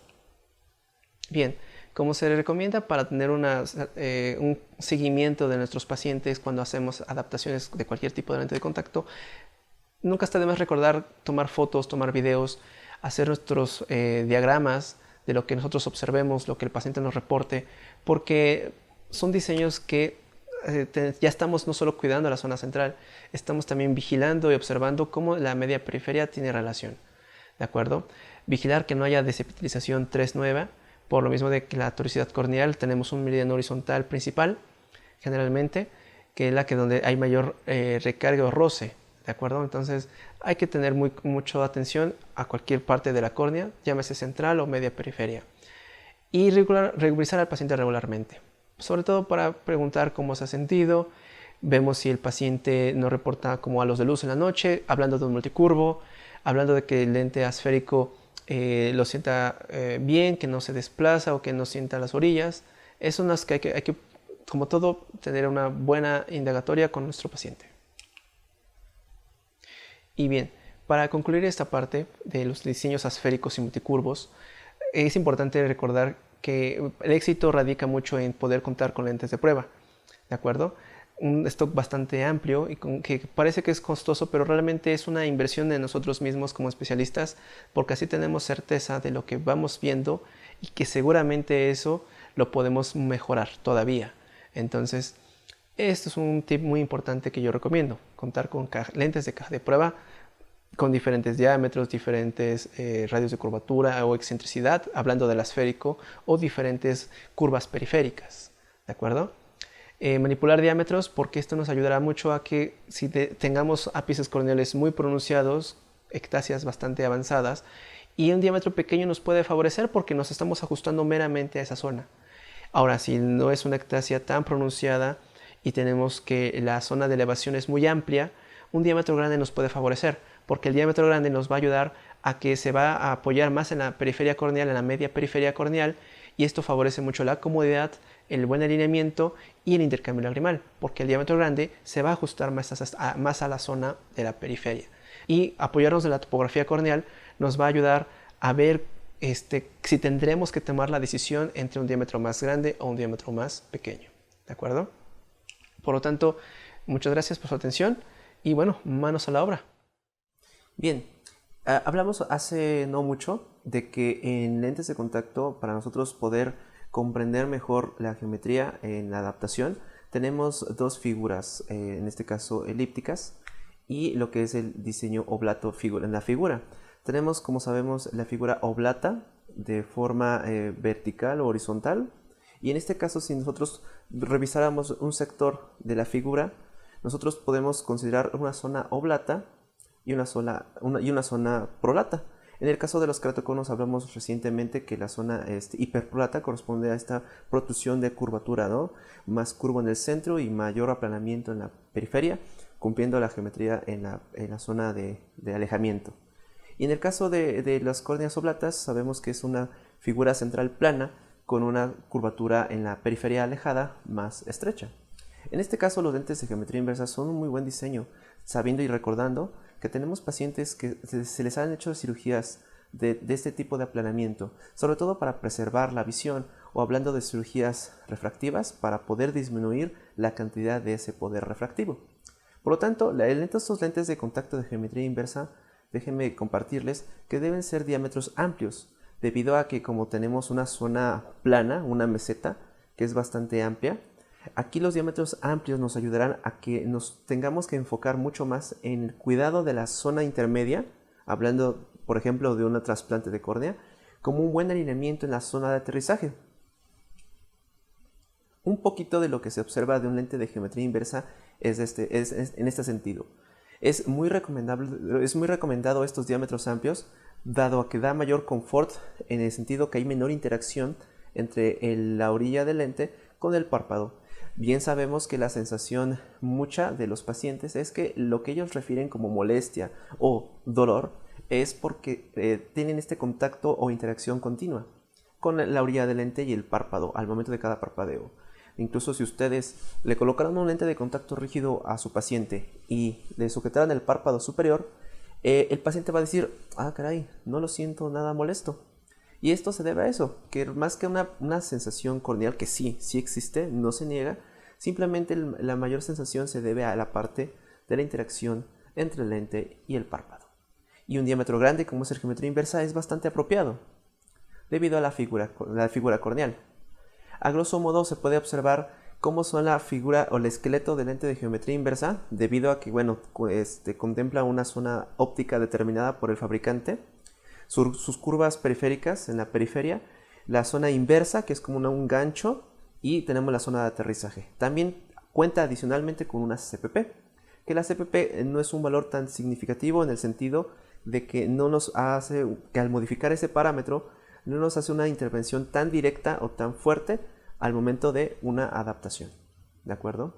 Bien, como se recomienda para tener un seguimiento de nuestros pacientes cuando hacemos adaptaciones de cualquier tipo de lente de contacto, nunca está de más recordar tomar fotos, tomar videos, hacer nuestros diagramas de lo que nosotros observemos, lo que el paciente nos reporte, porque son diseños que ya estamos no solo cuidando la zona central, estamos también vigilando y observando cómo la media periferia tiene relación. ¿De acuerdo? Vigilar que no haya desepitelización 3 nueva, por lo mismo de que la toricidad corneal tenemos un meridiano horizontal principal, generalmente, que es la que donde hay mayor recarga o roce. ¿De acuerdo? Entonces hay que tener mucha atención a cualquier parte de la córnea, llámese central o media periferia. Y revisar al paciente regularmente, sobre todo para preguntar cómo se ha sentido. Vemos si el paciente nos reporta como halos de luz en la noche, hablando de un multicurvo, hablando de que el lente esférico lo sienta bien, que no se desplaza o que no sienta las orillas. Eso es que hay que, como todo, tener una buena indagatoria con nuestro paciente. Y bien, para concluir esta parte de los diseños esféricos y multicurvos, es importante recordar que el éxito radica mucho en poder contar con lentes de prueba, ¿de acuerdo? Un stock bastante amplio y que parece que es costoso, pero realmente es una inversión de nosotros mismos como especialistas, porque así tenemos certeza de lo que vamos viendo y que seguramente eso lo podemos mejorar todavía. Entonces, esto es un tip muy importante que yo recomiendo, contar con lentes de caja de prueba con diferentes diámetros, diferentes radios de curvatura o excentricidad, hablando del esférico, o diferentes curvas periféricas, ¿de acuerdo? Manipular diámetros, porque esto nos ayudará mucho a que si tengamos ápices corneales muy pronunciados, ectasias bastante avanzadas, y un diámetro pequeño nos puede favorecer porque nos estamos ajustando meramente a esa zona. Ahora, si no es una ectasia tan pronunciada y tenemos que la zona de elevación es muy amplia, un diámetro grande nos puede favorecer, porque el diámetro grande nos va a ayudar a que se va a apoyar más en la periferia corneal, en la media periferia corneal, y esto favorece mucho la comodidad, el buen alineamiento y el intercambio lagrimal, porque el diámetro grande se va a ajustar más a la zona de la periferia. Y apoyarnos de la topografía corneal nos va a ayudar a ver si tendremos que tomar la decisión entre un diámetro más grande o un diámetro más pequeño. ¿De acuerdo? Por lo tanto, muchas gracias por su atención y bueno, manos a la obra. Bien, hablamos hace no mucho de que en lentes de contacto, para nosotros poder comprender mejor la geometría en la adaptación, tenemos dos figuras, en este caso elípticas, y lo que es el diseño oblato en la figura. Tenemos, como sabemos, la figura oblata de forma vertical o horizontal, y en este caso, si nosotros revisáramos un sector de la figura, nosotros podemos considerar una zona oblata y una zona prolata. En el caso de los keratoconos hablamos recientemente que la zona hiperprolata corresponde a esta protrusión de curvatura, ¿no? Más curvo en el centro y mayor aplanamiento en la periferia, cumpliendo la geometría en la zona de alejamiento. Y en el caso de las córneas oblatas sabemos que es una figura central plana con una curvatura en la periferia alejada más estrecha. En este caso los lentes de geometría inversa son un muy buen diseño, sabiendo y recordando que tenemos pacientes que se les han hecho cirugías de este tipo de aplanamiento, sobre todo para preservar la visión o hablando de cirugías refractivas para poder disminuir la cantidad de ese poder refractivo. Por lo tanto, estos lentes de contacto de geometría inversa, déjenme compartirles que deben ser diámetros amplios, debido a que como tenemos una zona plana, una meseta, que es bastante amplia, aquí los diámetros amplios nos ayudarán a que nos tengamos que enfocar mucho más en el cuidado de la zona intermedia, hablando por ejemplo de un trasplante de córnea, como un buen alineamiento en la zona de aterrizaje. Un poquito de lo que se observa de un lente de geometría inversa es en este sentido. Es muy recomendado estos diámetros amplios, dado a que da mayor confort en el sentido que hay menor interacción entre la orilla del lente con el párpado. Bien sabemos que la sensación mucha de los pacientes es que lo que ellos refieren como molestia o dolor es porque tienen este contacto o interacción continua con la orilla del lente y el párpado al momento de cada parpadeo. Incluso si ustedes le colocaran un lente de contacto rígido a su paciente y le sujetaran el párpado superior, el paciente va a decir, ah caray, no lo siento nada molesto. Y esto se debe a eso, que más que una sensación corneal que sí existe, no se niega, simplemente la mayor sensación se debe a la parte de la interacción entre el lente y el párpado. Y un diámetro grande como es la geometría inversa es bastante apropiado, debido a la figura corneal. A grosso modo se puede observar cómo son la figura o el esqueleto del lente de geometría inversa, debido a que contempla una zona óptica determinada por el fabricante, sus curvas periféricas en la periferia, la zona inversa que es como un gancho y tenemos la zona de aterrizaje. También cuenta adicionalmente con una CPP, que la CPP no es un valor tan significativo en el sentido de que no nos hace, que al modificar ese parámetro no nos hace una intervención tan directa o tan fuerte al momento de una adaptación. ¿De acuerdo?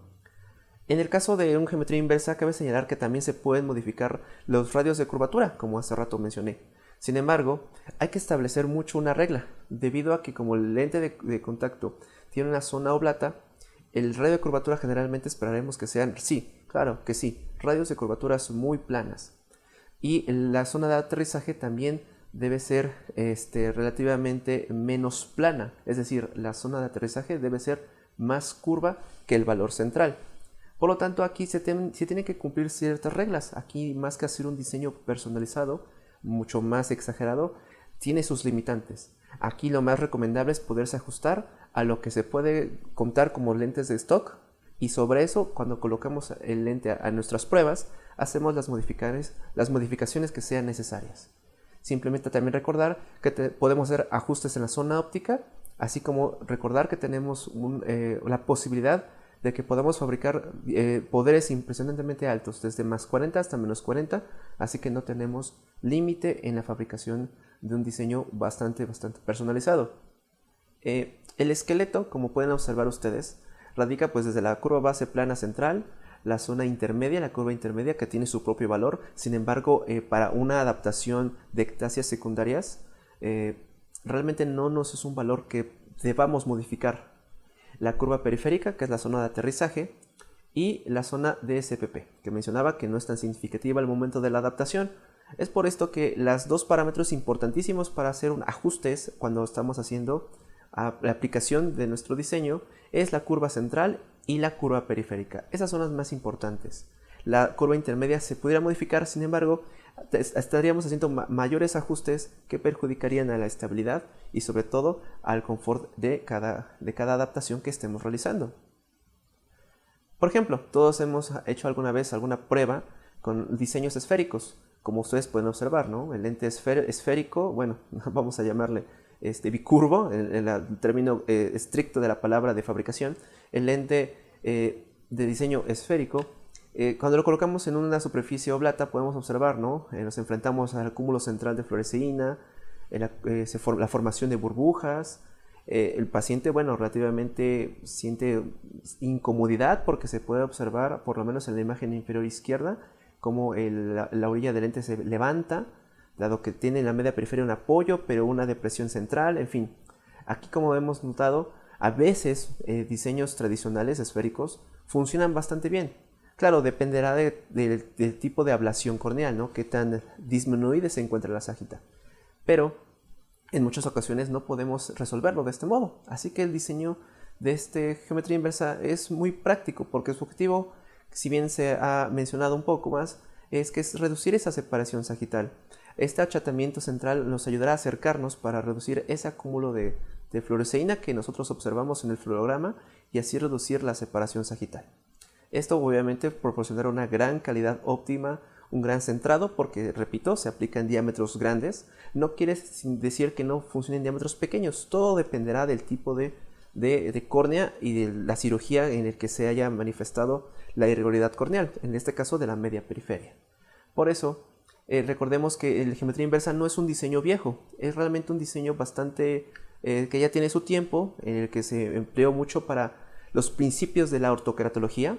En el caso de una geometría inversa cabe señalar que también se pueden modificar los radios de curvatura, como hace rato mencioné. Sin embargo, hay que establecer mucho una regla, debido a que como el lente de contacto tiene una zona oblata, el radio de curvatura generalmente esperaremos que sean, sí, claro que sí, radios de curvaturas muy planas. Y la zona de aterrizaje también debe ser relativamente menos plana, es decir, la zona de aterrizaje debe ser más curva que el valor central. Por lo tanto, aquí se tienen que cumplir ciertas reglas. Aquí, más que hacer un diseño personalizado, mucho más exagerado, tiene sus limitantes. Aquí lo más recomendable es poderse ajustar a lo que se puede contar como lentes de stock, y sobre eso, cuando colocamos el lente a nuestras pruebas, hacemos las modificaciones que sean necesarias. Simplemente también recordar que podemos hacer ajustes en la zona óptica, así como recordar que tenemos la posibilidad de que podamos fabricar poderes impresionantemente altos, desde más 40 hasta menos 40, así que no tenemos límite en la fabricación de un diseño bastante personalizado. El esqueleto, como pueden observar ustedes, radica pues desde la curva base plana central, la zona intermedia, la curva intermedia, que tiene su propio valor. Sin embargo, para una adaptación de ectasias secundarias, realmente no nos es un valor que debamos modificar. La curva periférica, que es la zona de aterrizaje, y la zona de SPP, que mencionaba que no es tan significativa al momento de la adaptación. Es por esto que los dos parámetros importantísimos para hacer ajustes cuando estamos haciendo la aplicación de nuestro diseño es la curva central y la curva periférica. Esas son las más importantes. La curva intermedia se pudiera modificar, sin embargo, estaríamos haciendo mayores ajustes que perjudicarían a la estabilidad y sobre todo al confort de cada adaptación que estemos realizando. Por ejemplo, todos hemos hecho alguna vez alguna prueba con diseños esféricos, como ustedes pueden observar, ¿no? El lente esférico, bueno, vamos a llamarle bicurvo, en el término estricto de la palabra de fabricación, el lente de diseño esférico, cuando lo colocamos en una superficie oblata podemos observar, ¿no? Nos enfrentamos al cúmulo central de fluoresceína, la formación de burbujas. El paciente, bueno, relativamente siente incomodidad porque se puede observar, por lo menos en la imagen inferior izquierda, cómo la orilla del lente se levanta, dado que tiene en la media periferia un apoyo, pero una depresión central, en fin. Aquí, como hemos notado, a veces diseños tradicionales esféricos funcionan bastante bien. Claro, dependerá del tipo de ablación corneal, ¿no? Qué tan disminuida se encuentra la sagital. Pero en muchas ocasiones no podemos resolverlo de este modo. Así que el diseño de geometría inversa es muy práctico porque su objetivo, si bien se ha mencionado un poco más, es reducir esa separación sagital. Este achatamiento central nos ayudará a acercarnos para reducir ese acúmulo de fluoresceína que nosotros observamos en el fluorograma y así reducir la separación sagital. Esto obviamente proporcionará una gran calidad óptima, un gran centrado, porque, repito, se aplica en diámetros grandes. No quiere decir que no funcione en diámetros pequeños. Todo dependerá del tipo de córnea y de la cirugía en el que se haya manifestado la irregularidad corneal, en este caso de la media periferia. Por eso, recordemos que la geometría inversa no es un diseño viejo, es realmente un diseño bastante que ya tiene su tiempo, en el que se empleó mucho para los principios de la ortokeratología.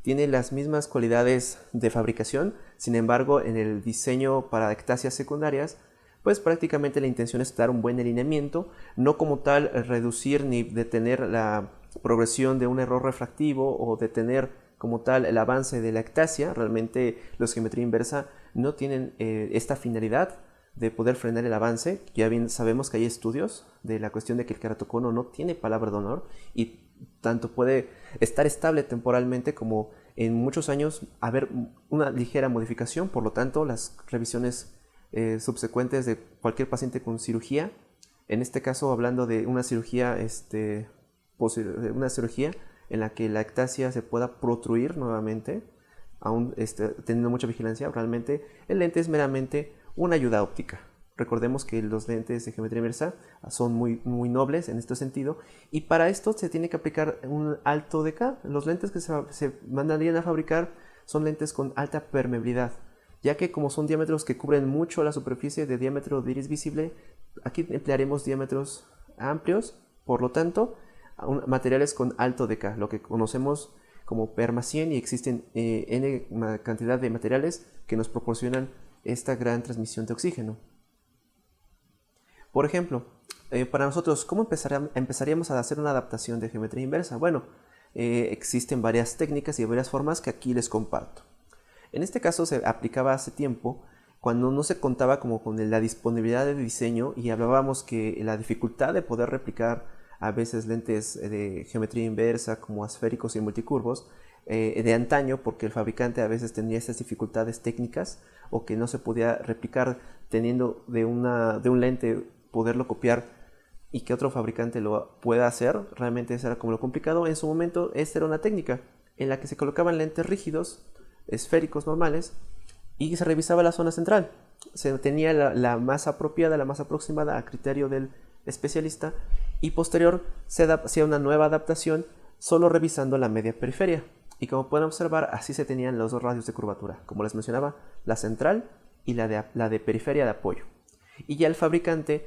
Tiene las mismas cualidades de fabricación, sin embargo, en el diseño para ectasias secundarias, pues prácticamente la intención es dar un buen alineamiento, no como tal reducir ni detener la progresión de un error refractivo o detener como tal el avance de la ectasia. Realmente los geometría inversa no tienen esta finalidad de poder frenar el avance. Ya bien sabemos que hay estudios de la cuestión de que el keratocono no tiene palabra de honor y tanto puede estar estable temporalmente como en muchos años haber una ligera modificación. Por lo tanto, las revisiones subsecuentes de cualquier paciente con cirugía, en este caso hablando de una cirugía, en la que la ectasia se pueda protruir nuevamente, aún teniendo mucha vigilancia, realmente el lente es meramente una ayuda óptica. Recordemos que los lentes de geometría inversa son muy nobles en este sentido, y para esto se tiene que aplicar un alto DK. Los lentes que se mandarían a fabricar son lentes con alta permeabilidad, ya que como son diámetros que cubren mucho la superficie de diámetro de iris visible, aquí emplearemos diámetros amplios, por lo tanto, materiales con alto DK, lo que conocemos como PERMA 100, y existen N cantidad de materiales que nos proporcionan esta gran transmisión de oxígeno. Por ejemplo, para nosotros, ¿cómo empezaríamos a hacer una adaptación de geometría inversa? Bueno, existen varias técnicas y varias formas que aquí les comparto. En este caso se aplicaba hace tiempo, cuando no se contaba como con la disponibilidad de diseño y hablábamos que la dificultad de poder replicar a veces lentes de geometría inversa como esféricos y multicurvos de antaño, porque el fabricante a veces tenía estas dificultades técnicas o que no se podía replicar teniendo de un lente poderlo copiar y que otro fabricante lo pueda hacer. Realmente eso era como lo complicado. En su momento esta era una técnica en la que se colocaban lentes rígidos esféricos normales y se revisaba la zona central. Se tenía la más apropiada, la más aproximada a criterio del especialista y posterior se hacía una nueva adaptación solo revisando la media periferia. Y como pueden observar, así se tenían los dos radios de curvatura, como les mencionaba, la central y la de periferia de apoyo. Y ya el fabricante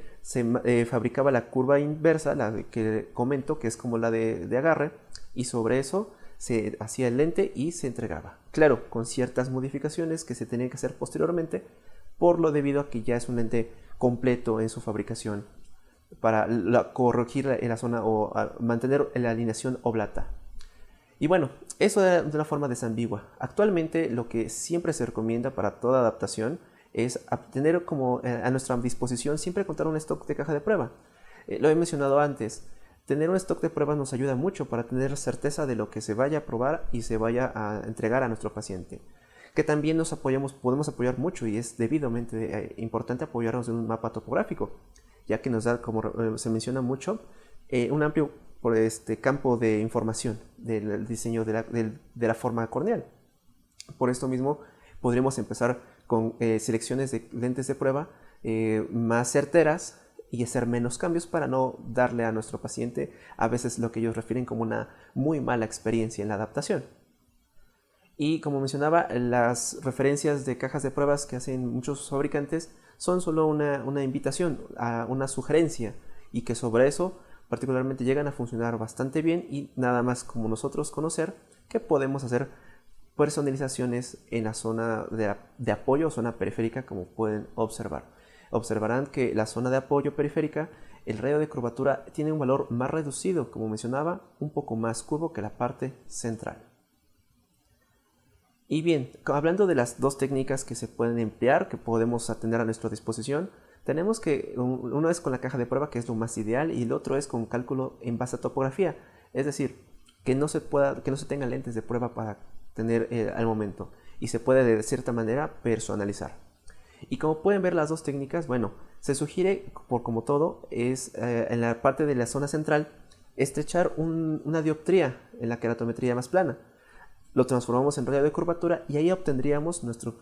fabricaba la curva inversa, la que comento, que es como la de agarre, y sobre eso se hacía el lente y se entregaba. Claro, con ciertas modificaciones que se tenían que hacer posteriormente, por lo debido a que ya es un lente completo en su fabricación para corregir la zona o mantener la alineación oblata. Y bueno, eso de una forma desambigua. Actualmente lo que siempre se recomienda para toda adaptación es tener como a nuestra disposición siempre contar un stock de caja de prueba. Lo he mencionado antes, tener un stock de pruebas nos ayuda mucho para tener certeza de lo que se vaya a probar y se vaya a entregar a nuestro paciente. Que también podemos apoyar mucho y es debidamente importante apoyarnos en un mapa topográfico, ya que nos da, como se menciona mucho, un amplio campo de información del diseño de la forma corneal. Por esto mismo podríamos empezar con selecciones de lentes de prueba más certeras y hacer menos cambios para no darle a nuestro paciente a veces lo que ellos refieren como una muy mala experiencia en la adaptación. Y como mencionaba, las referencias de cajas de pruebas que hacen muchos fabricantes son solo una invitación, una sugerencia, y que sobre eso particularmente llegan a funcionar bastante bien y nada más como nosotros conocer que podemos hacer personalizaciones en la zona de apoyo o zona periférica, como pueden observar. Observarán que la zona de apoyo periférica, el radio de curvatura tiene un valor más reducido, como mencionaba, un poco más curvo que la parte central. Y bien, hablando de las dos técnicas que se pueden emplear, que podemos tener a nuestra disposición, tenemos que uno es con la caja de prueba, que es lo más ideal, y el otro es con cálculo en base a topografía, es decir, que no se tengan lentes de prueba para tener al momento, y se puede de cierta manera personalizar. Y como pueden ver las dos técnicas, bueno, se sugiere, como todo, es en la parte de la zona central, estrechar una dioptría en la keratometría más plana. Lo transformamos en radio de curvatura y ahí obtendríamos nuestro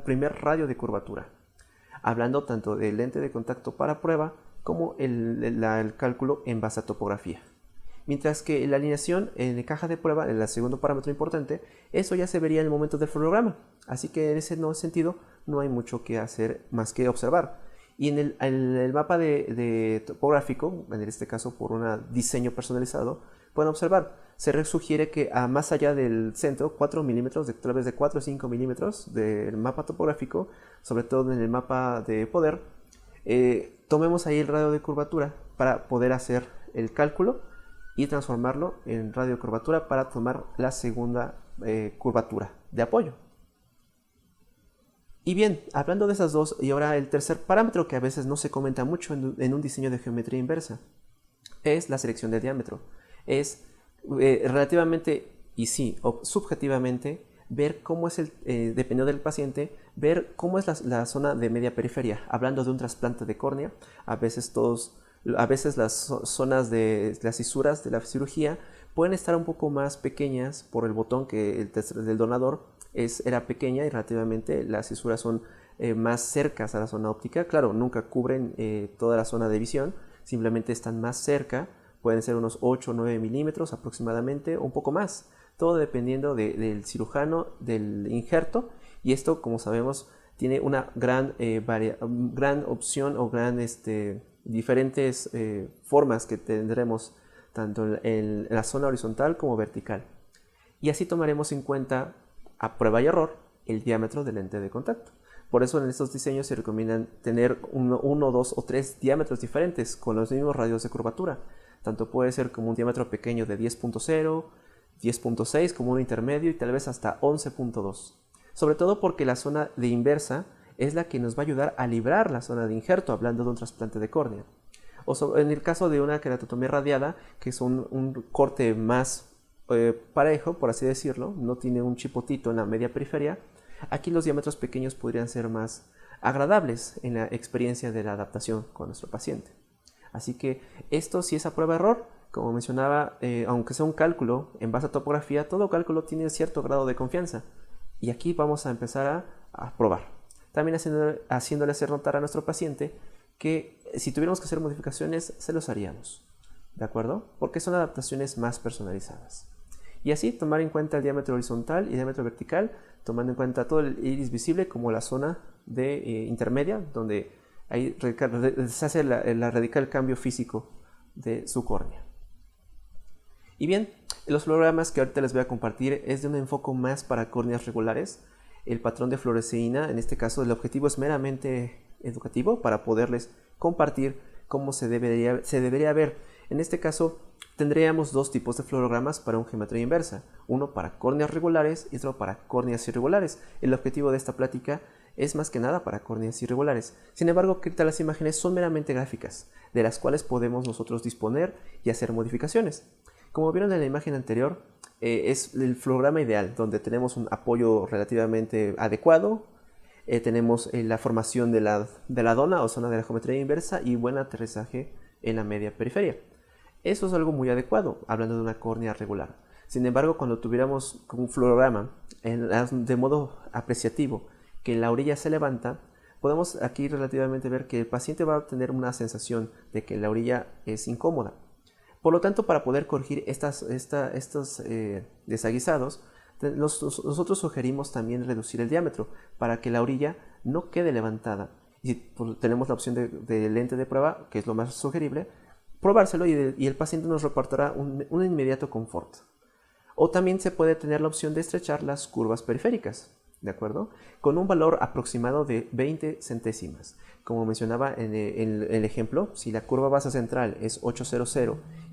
primer radio de curvatura. Hablando tanto del lente de contacto para prueba como el cálculo en base a topografía. Mientras que la alineación en caja de prueba, el segundo parámetro importante, eso ya se vería en el momento del fluorograma. Así que en ese sentido no hay mucho que hacer más que observar. Y en el mapa de topográfico, en este caso por un diseño personalizado, pueden observar, se sugiere que más allá del centro, 4 milímetros, tal vez de 4 o 5 milímetros del mapa topográfico, sobre todo en el mapa de poder, tomemos ahí el radio de curvatura para poder hacer el cálculo y transformarlo en radio de curvatura para tomar la segunda curvatura de apoyo. Y bien, hablando de esas dos, y ahora el tercer parámetro que a veces no se comenta mucho en un diseño de geometría inversa, es la selección de diámetro. Es relativamente, y sí, subjetivamente, ver cómo es dependiendo del paciente, ver cómo es la zona de media periferia. Hablando de un trasplante de córnea, a veces las zonas de las cisuras de la cirugía pueden estar un poco más pequeñas por el botón que del donador era pequeña y relativamente las cisuras son más cercas a la zona óptica. Claro, nunca cubren toda la zona de visión, simplemente están más cerca. Pueden ser unos 8 o 9 milímetros aproximadamente, o un poco más, todo dependiendo del cirujano, del injerto. Y esto, como sabemos, tiene una gran opción o diferentes formas que tendremos tanto en la zona horizontal como vertical. Y así tomaremos en cuenta, a prueba y error, el diámetro del lente de contacto. Por eso en estos diseños se recomiendan tener uno, dos o tres diámetros diferentes con los mismos radios de curvatura. Tanto puede ser como un diámetro pequeño de 10.0, 10.6 como un intermedio y tal vez hasta 11.2. Sobre todo porque la zona de inversa es la que nos va a ayudar a librar la zona de injerto, hablando de un trasplante de córnea. O en el caso de una queratotomía radiada, que es un corte más parejo, por así decirlo, no tiene un chipotito en la media periferia, aquí los diámetros pequeños podrían ser más agradables en la experiencia de la adaptación con nuestro paciente. Así que esto sí es a prueba-error. Como mencionaba, aunque sea un cálculo en base a topografía, todo cálculo tiene cierto grado de confianza. Y aquí vamos a empezar a probar. También haciéndole hacer notar a nuestro paciente que si tuviéramos que hacer modificaciones, se los haríamos. ¿De acuerdo? Porque son adaptaciones más personalizadas. Y así tomar en cuenta el diámetro horizontal y el diámetro vertical, tomando en cuenta todo el iris visible como la zona de intermedia, donde ahí se hace la radical cambio físico de su córnea. Y bien, los fluorogramas que ahorita les voy a compartir es de un enfoque más para córneas regulares. El patrón de fluoresceína, en este caso, el objetivo es meramente educativo para poderles compartir cómo se debería ver. En este caso, tendríamos dos tipos de fluorogramas para una geometría inversa, uno para córneas regulares y otro para córneas irregulares. El objetivo de esta plática es más que nada para córneas irregulares. Sin embargo, ahorita las imágenes son meramente gráficas, de las cuales podemos nosotros disponer y hacer modificaciones. Como vieron en la imagen anterior, es el fluorograma ideal, donde tenemos un apoyo relativamente adecuado, tenemos la formación de la dona o zona de la geometría inversa y buen aterrizaje en la media periferia. Eso es algo muy adecuado, hablando de una córnea regular. Sin embargo, cuando tuviéramos un fluorograma de modo apreciativo, que la orilla se levanta, podemos aquí relativamente ver que el paciente va a tener una sensación de que la orilla es incómoda. Por lo tanto, para poder corregir estos desaguisados, nosotros sugerimos también reducir el diámetro para que la orilla no quede levantada. Y si tenemos la opción de lente de prueba, que es lo más sugerible, probárselo y el paciente nos reportará un inmediato confort. O también se puede tener la opción de estrechar las curvas periféricas, ¿de acuerdo? Con un valor aproximado de 20 centésimas. Como mencionaba en el ejemplo, si la curva base central es 800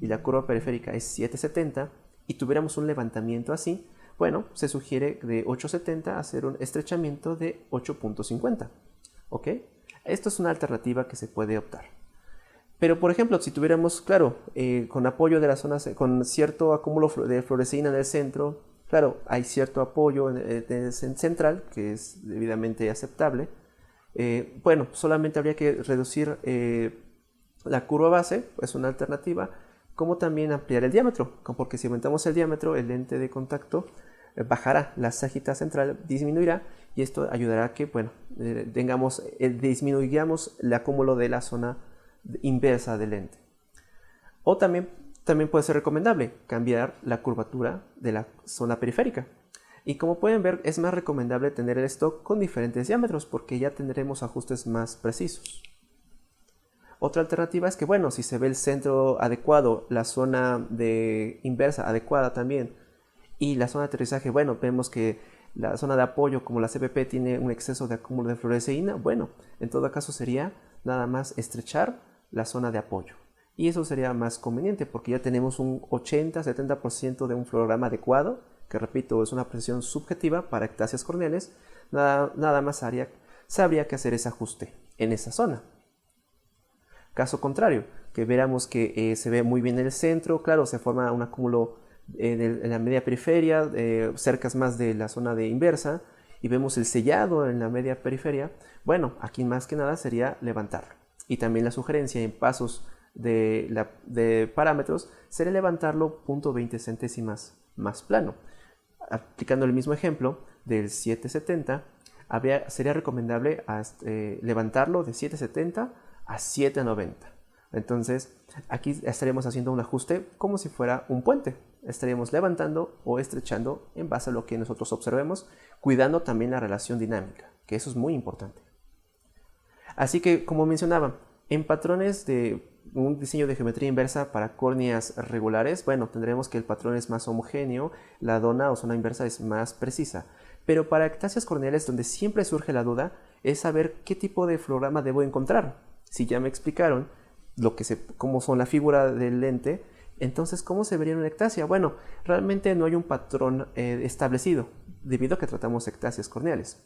y la curva periférica es 770 y tuviéramos un levantamiento así, bueno, se sugiere de 870 hacer un estrechamiento de 8.50. ¿Ok? Esto es una alternativa que se puede optar. Pero, por ejemplo, si tuviéramos, claro, con apoyo de las zonas, con cierto acúmulo de fluoresceína en el centro, claro, hay cierto apoyo central que es debidamente aceptable. Bueno, solamente habría que reducir la curva base, es una alternativa, como también ampliar el diámetro, porque si aumentamos el diámetro, el lente de contacto bajará, la sagita central disminuirá y esto ayudará a que, bueno, disminuyamos el acúmulo de la zona inversa del lente. O también puede ser recomendable cambiar la curvatura de la zona periférica. Y como pueden ver, es más recomendable tener el stock con diferentes diámetros porque ya tendremos ajustes más precisos. Otra alternativa es que, bueno, si se ve el centro adecuado, la zona de inversa adecuada también y la zona de aterrizaje, bueno, vemos que la zona de apoyo como la CPP tiene un exceso de acúmulo de fluoresceína, bueno, en todo caso sería nada más estrechar la zona de apoyo. Y eso sería más conveniente porque ya tenemos un 80-70% de un fluorograma adecuado, que repito, es una apreciación subjetiva para ectasias corneales, nada más habría que hacer ese ajuste en esa zona. Caso contrario, que veamos que se ve muy bien en el centro, claro, se forma un acúmulo en la media periferia, cerca más de la zona de inversa, y vemos el sellado en la media periferia, bueno, aquí más que nada sería levantarlo. Y también la sugerencia en pasos de parámetros sería levantarlo 0.20 centésimas más plano. Aplicando el mismo ejemplo del 770, sería recomendable levantarlo de 770 a 790. Entonces, aquí estaríamos haciendo un ajuste como si fuera un puente. Estaríamos levantando o estrechando en base a lo que nosotros observemos, cuidando también la relación dinámica, que eso es muy importante. Así que, como mencionaba, en patrones de un diseño de geometría inversa para córneas regulares, bueno, tendremos que el patrón es más homogéneo, la dona o zona inversa es más precisa. Pero para ectasias corneales, donde siempre surge la duda, es saber qué tipo de fluorograma debo encontrar. Si ya me explicaron cómo son la figura del lente, entonces, ¿cómo se vería en una ectasia? Bueno, realmente no hay un patrón establecido, debido a que tratamos ectasias corneales.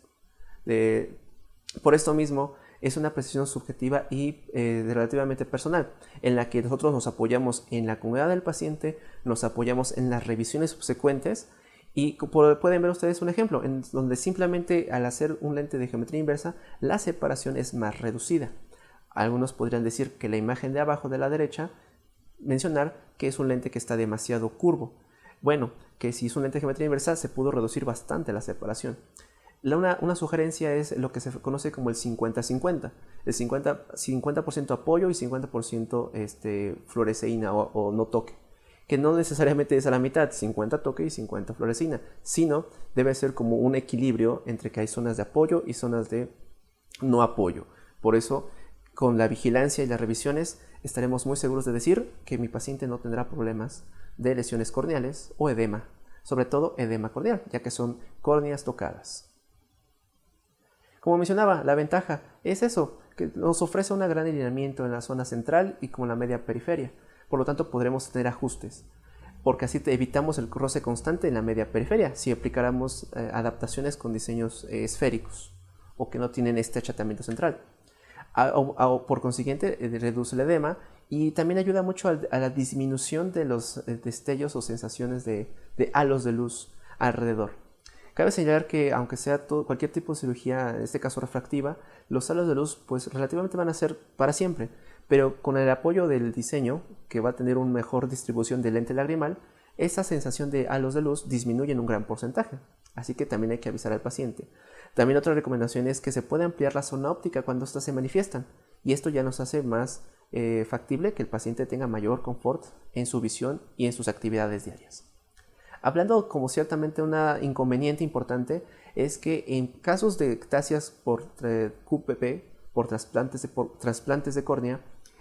Por esto mismo, es una precisión subjetiva y relativamente personal, en la que nosotros nos apoyamos en la comunidad del paciente, nos apoyamos en las revisiones subsecuentes y pueden ver ustedes un ejemplo en donde simplemente al hacer un lente de geometría inversa, la separación es más reducida. Algunos podrían decir que la imagen de abajo de la derecha, mencionar que es un lente que está demasiado curvo. Bueno, que si es un lente de geometría inversa se pudo reducir bastante la separación. Una sugerencia es lo que se conoce como el 50-50. El 50% apoyo y 50% fluoresceína o no toque. Que no necesariamente es a la mitad, 50 toque y 50 fluoresceína, sino debe ser como un equilibrio entre que hay zonas de apoyo y zonas de no apoyo. Por eso, con la vigilancia y las revisiones, estaremos muy seguros de decir que mi paciente no tendrá problemas de lesiones corneales o edema, sobre todo edema corneal, ya que son córneas tocadas. Como mencionaba, la ventaja es eso, que nos ofrece un gran alineamiento en la zona central y como la media periferia. Por lo tanto, podremos tener ajustes, porque así evitamos el roce constante en la media periferia si aplicáramos adaptaciones con diseños esféricos o que no tienen este achatamiento central. Por consiguiente, reduce el edema y también ayuda mucho a la disminución de los destellos o sensaciones de halos de luz alrededor. Cabe señalar que aunque sea cualquier tipo de cirugía, en este caso refractiva, los halos de luz pues relativamente van a ser para siempre, pero con el apoyo del diseño, que va a tener una mejor distribución del lente lagrimal, esa sensación de halos de luz disminuye en un gran porcentaje, así que también hay que avisar al paciente. También otra recomendación es que se puede ampliar la zona óptica cuando éstas se manifiestan, y esto ya nos hace más factible que el paciente tenga mayor confort en su visión y en sus actividades diarias. Hablando como ciertamente un inconveniente importante es que en casos de ectasias por QPP, por trasplantes de córnea,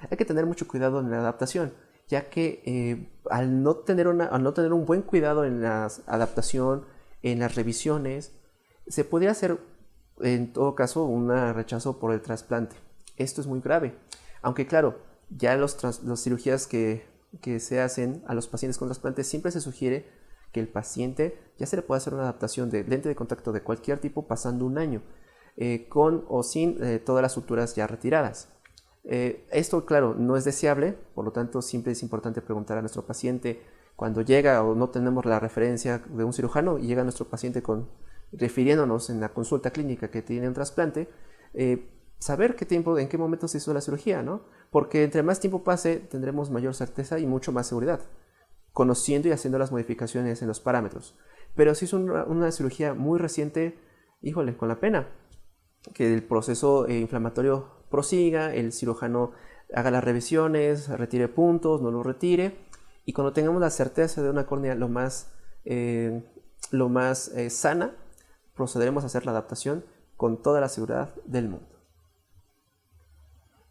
hay que tener mucho cuidado en la adaptación, ya que al no tener un buen cuidado en la adaptación, en las revisiones, se podría hacer en todo caso un rechazo por el trasplante. Esto es muy grave, aunque claro, ya las cirugías que se hacen a los pacientes con trasplantes siempre se sugiere que el paciente ya se le puede hacer una adaptación de lente de contacto de cualquier tipo pasando un año, con o sin todas las suturas ya retiradas. Esto, claro, no es deseable, por lo tanto siempre es importante preguntar a nuestro paciente cuando llega o no tenemos la referencia de un cirujano y llega nuestro paciente refiriéndonos en la consulta clínica que tiene un trasplante, saber en qué momento se hizo la cirugía, ¿no? Porque entre más tiempo pase tendremos mayor certeza y mucho más seguridad, conociendo y haciendo las modificaciones en los parámetros. Pero si es una cirugía muy reciente, híjole, con la pena que el proceso inflamatorio prosiga, el cirujano haga las revisiones, retire puntos, no los retire, y cuando tengamos la certeza de una córnea lo más sana, procederemos a hacer la adaptación con toda la seguridad del mundo.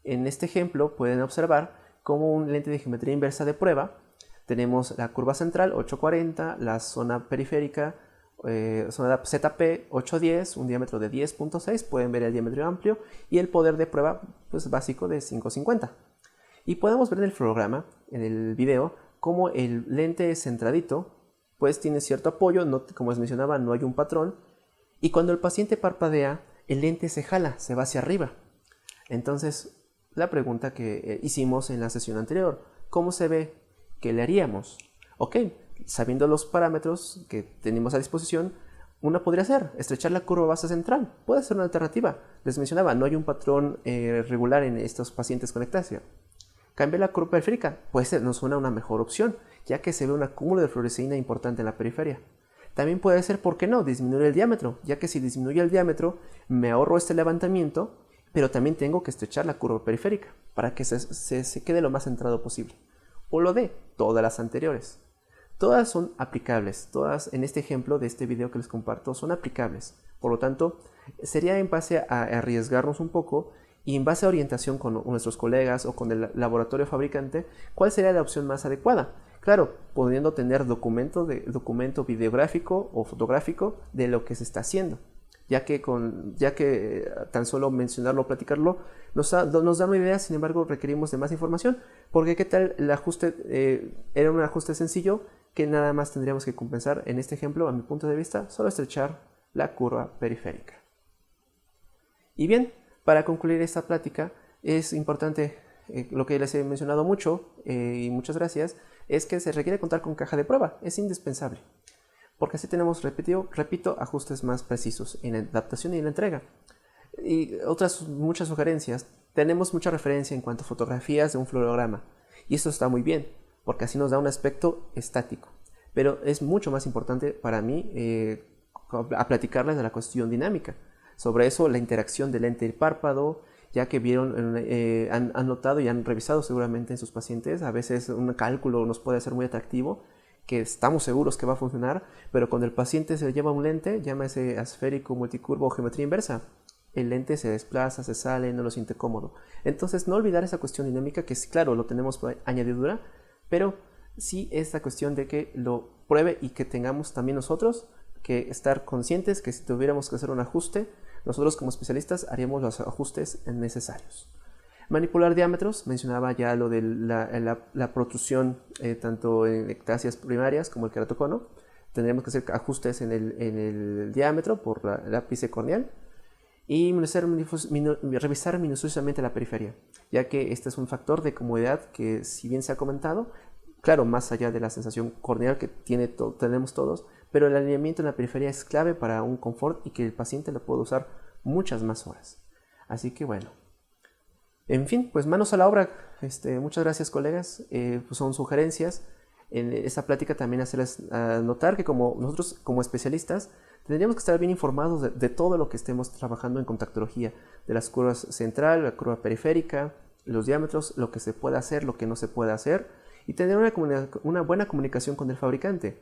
En este ejemplo pueden observar cómo un lente de geometría inversa de prueba tenemos la curva central 840, la zona periférica, zona ZP 810, un diámetro de 10.6, pueden ver el diámetro amplio, y el poder de prueba pues, básico de 550. Y podemos ver en el fluorograma, en el video, cómo el lente centradito pues tiene cierto apoyo, como les mencionaba, no hay un patrón, y cuando el paciente parpadea, el lente se jala, se va hacia arriba. Entonces, la pregunta que hicimos en la sesión anterior, ¿cómo se ve? ¿Qué le haríamos? Ok, sabiendo los parámetros que tenemos a disposición, una podría ser estrechar la curva base central. Puede ser una alternativa. Les mencionaba, no hay un patrón regular en estos pacientes con ectasia. Cambiar la curva periférica nos suena una mejor opción, ya que se ve un acúmulo de fluoresceína importante en la periferia. También puede ser, ¿por qué no?, disminuir el diámetro, ya que si disminuye el diámetro, me ahorro este levantamiento, pero también tengo que estrechar la curva periférica para que se quede lo más centrado posible. O lo de todas las anteriores. Todas son aplicables, todas en este ejemplo de este video que les comparto son aplicables. Por lo tanto, sería en base a arriesgarnos un poco y en base a orientación con nuestros colegas o con el laboratorio fabricante, ¿cuál sería la opción más adecuada? Claro, pudiendo tener documento videográfico o fotográfico de lo que se está haciendo. Ya que tan solo mencionarlo o platicarlo nos da una idea, sin embargo requerimos de más información, porque qué tal el ajuste era un ajuste sencillo que nada más tendríamos que compensar, en este ejemplo, a mi punto de vista, solo estrechar la curva periférica. Y bien, para concluir esta plática, es importante, lo que les he mencionado mucho, y muchas gracias, es que se requiere contar con caja de prueba, es indispensable. Porque así tenemos, repito, ajustes más precisos en la adaptación y en la entrega. Y otras muchas sugerencias. Tenemos mucha referencia en cuanto a fotografías de un fluorograma. Y esto está muy bien, porque así nos da un aspecto estático. Pero es mucho más importante para mí a platicarles de la cuestión dinámica. Sobre eso, la interacción del lente y el párpado, ya que vieron, han notado y han revisado seguramente en sus pacientes, a veces un cálculo nos puede ser muy atractivo, que estamos seguros que va a funcionar, pero cuando el paciente se lleva un lente, llámese esférico, multicurvo o geometría inversa, el lente se desplaza, se sale, no lo siente cómodo. Entonces, no olvidar esa cuestión dinámica, que claro, lo tenemos por añadidura, pero sí esta cuestión de que lo pruebe y que tengamos también nosotros que estar conscientes que si tuviéramos que hacer un ajuste, nosotros como especialistas haríamos los ajustes necesarios. Manipular diámetros, mencionaba ya lo de la protrusión tanto en ectasias primarias como el queratocono. Tendríamos que hacer ajustes en el diámetro por el ápice corneal y revisar minuciosamente la periferia, ya que este es un factor de comodidad que, si bien se ha comentado, claro, más allá de la sensación corneal que tenemos todos, pero el alineamiento en la periferia es clave para un confort y que el paciente lo puede usar muchas más horas. Así que bueno. En fin, pues manos a la obra. Muchas gracias, colegas. Pues son sugerencias. En esta plática también hacerles notar que como nosotros como especialistas tendríamos que estar bien informados de todo lo que estemos trabajando en contactología, de las curvas central, la curva periférica, los diámetros, lo que se puede hacer, lo que no se puede hacer, y tener una buena comunicación con el fabricante.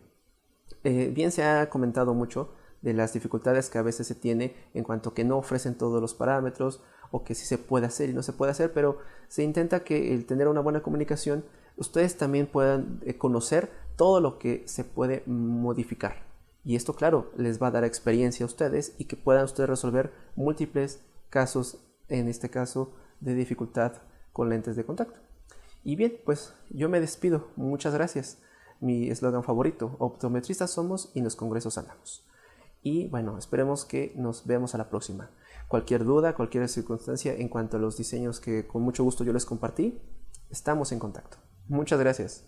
Bien se ha comentado mucho de las dificultades que a veces se tiene en cuanto a que no ofrecen todos los parámetros o que sí se puede hacer y no se puede hacer, pero se intenta que el tener una buena comunicación ustedes también puedan conocer todo lo que se puede modificar, y esto claro les va a dar experiencia a ustedes y que puedan ustedes resolver múltiples casos, en este caso de dificultad con lentes de contacto. Y bien, pues yo me despido, muchas gracias. Mi eslogan favorito: optometristas somos y en los congresos andamos. Y bueno, esperemos que nos veamos a la próxima. Cualquier duda, cualquier circunstancia en cuanto a los diseños que con mucho gusto yo les compartí, estamos en contacto. Muchas gracias.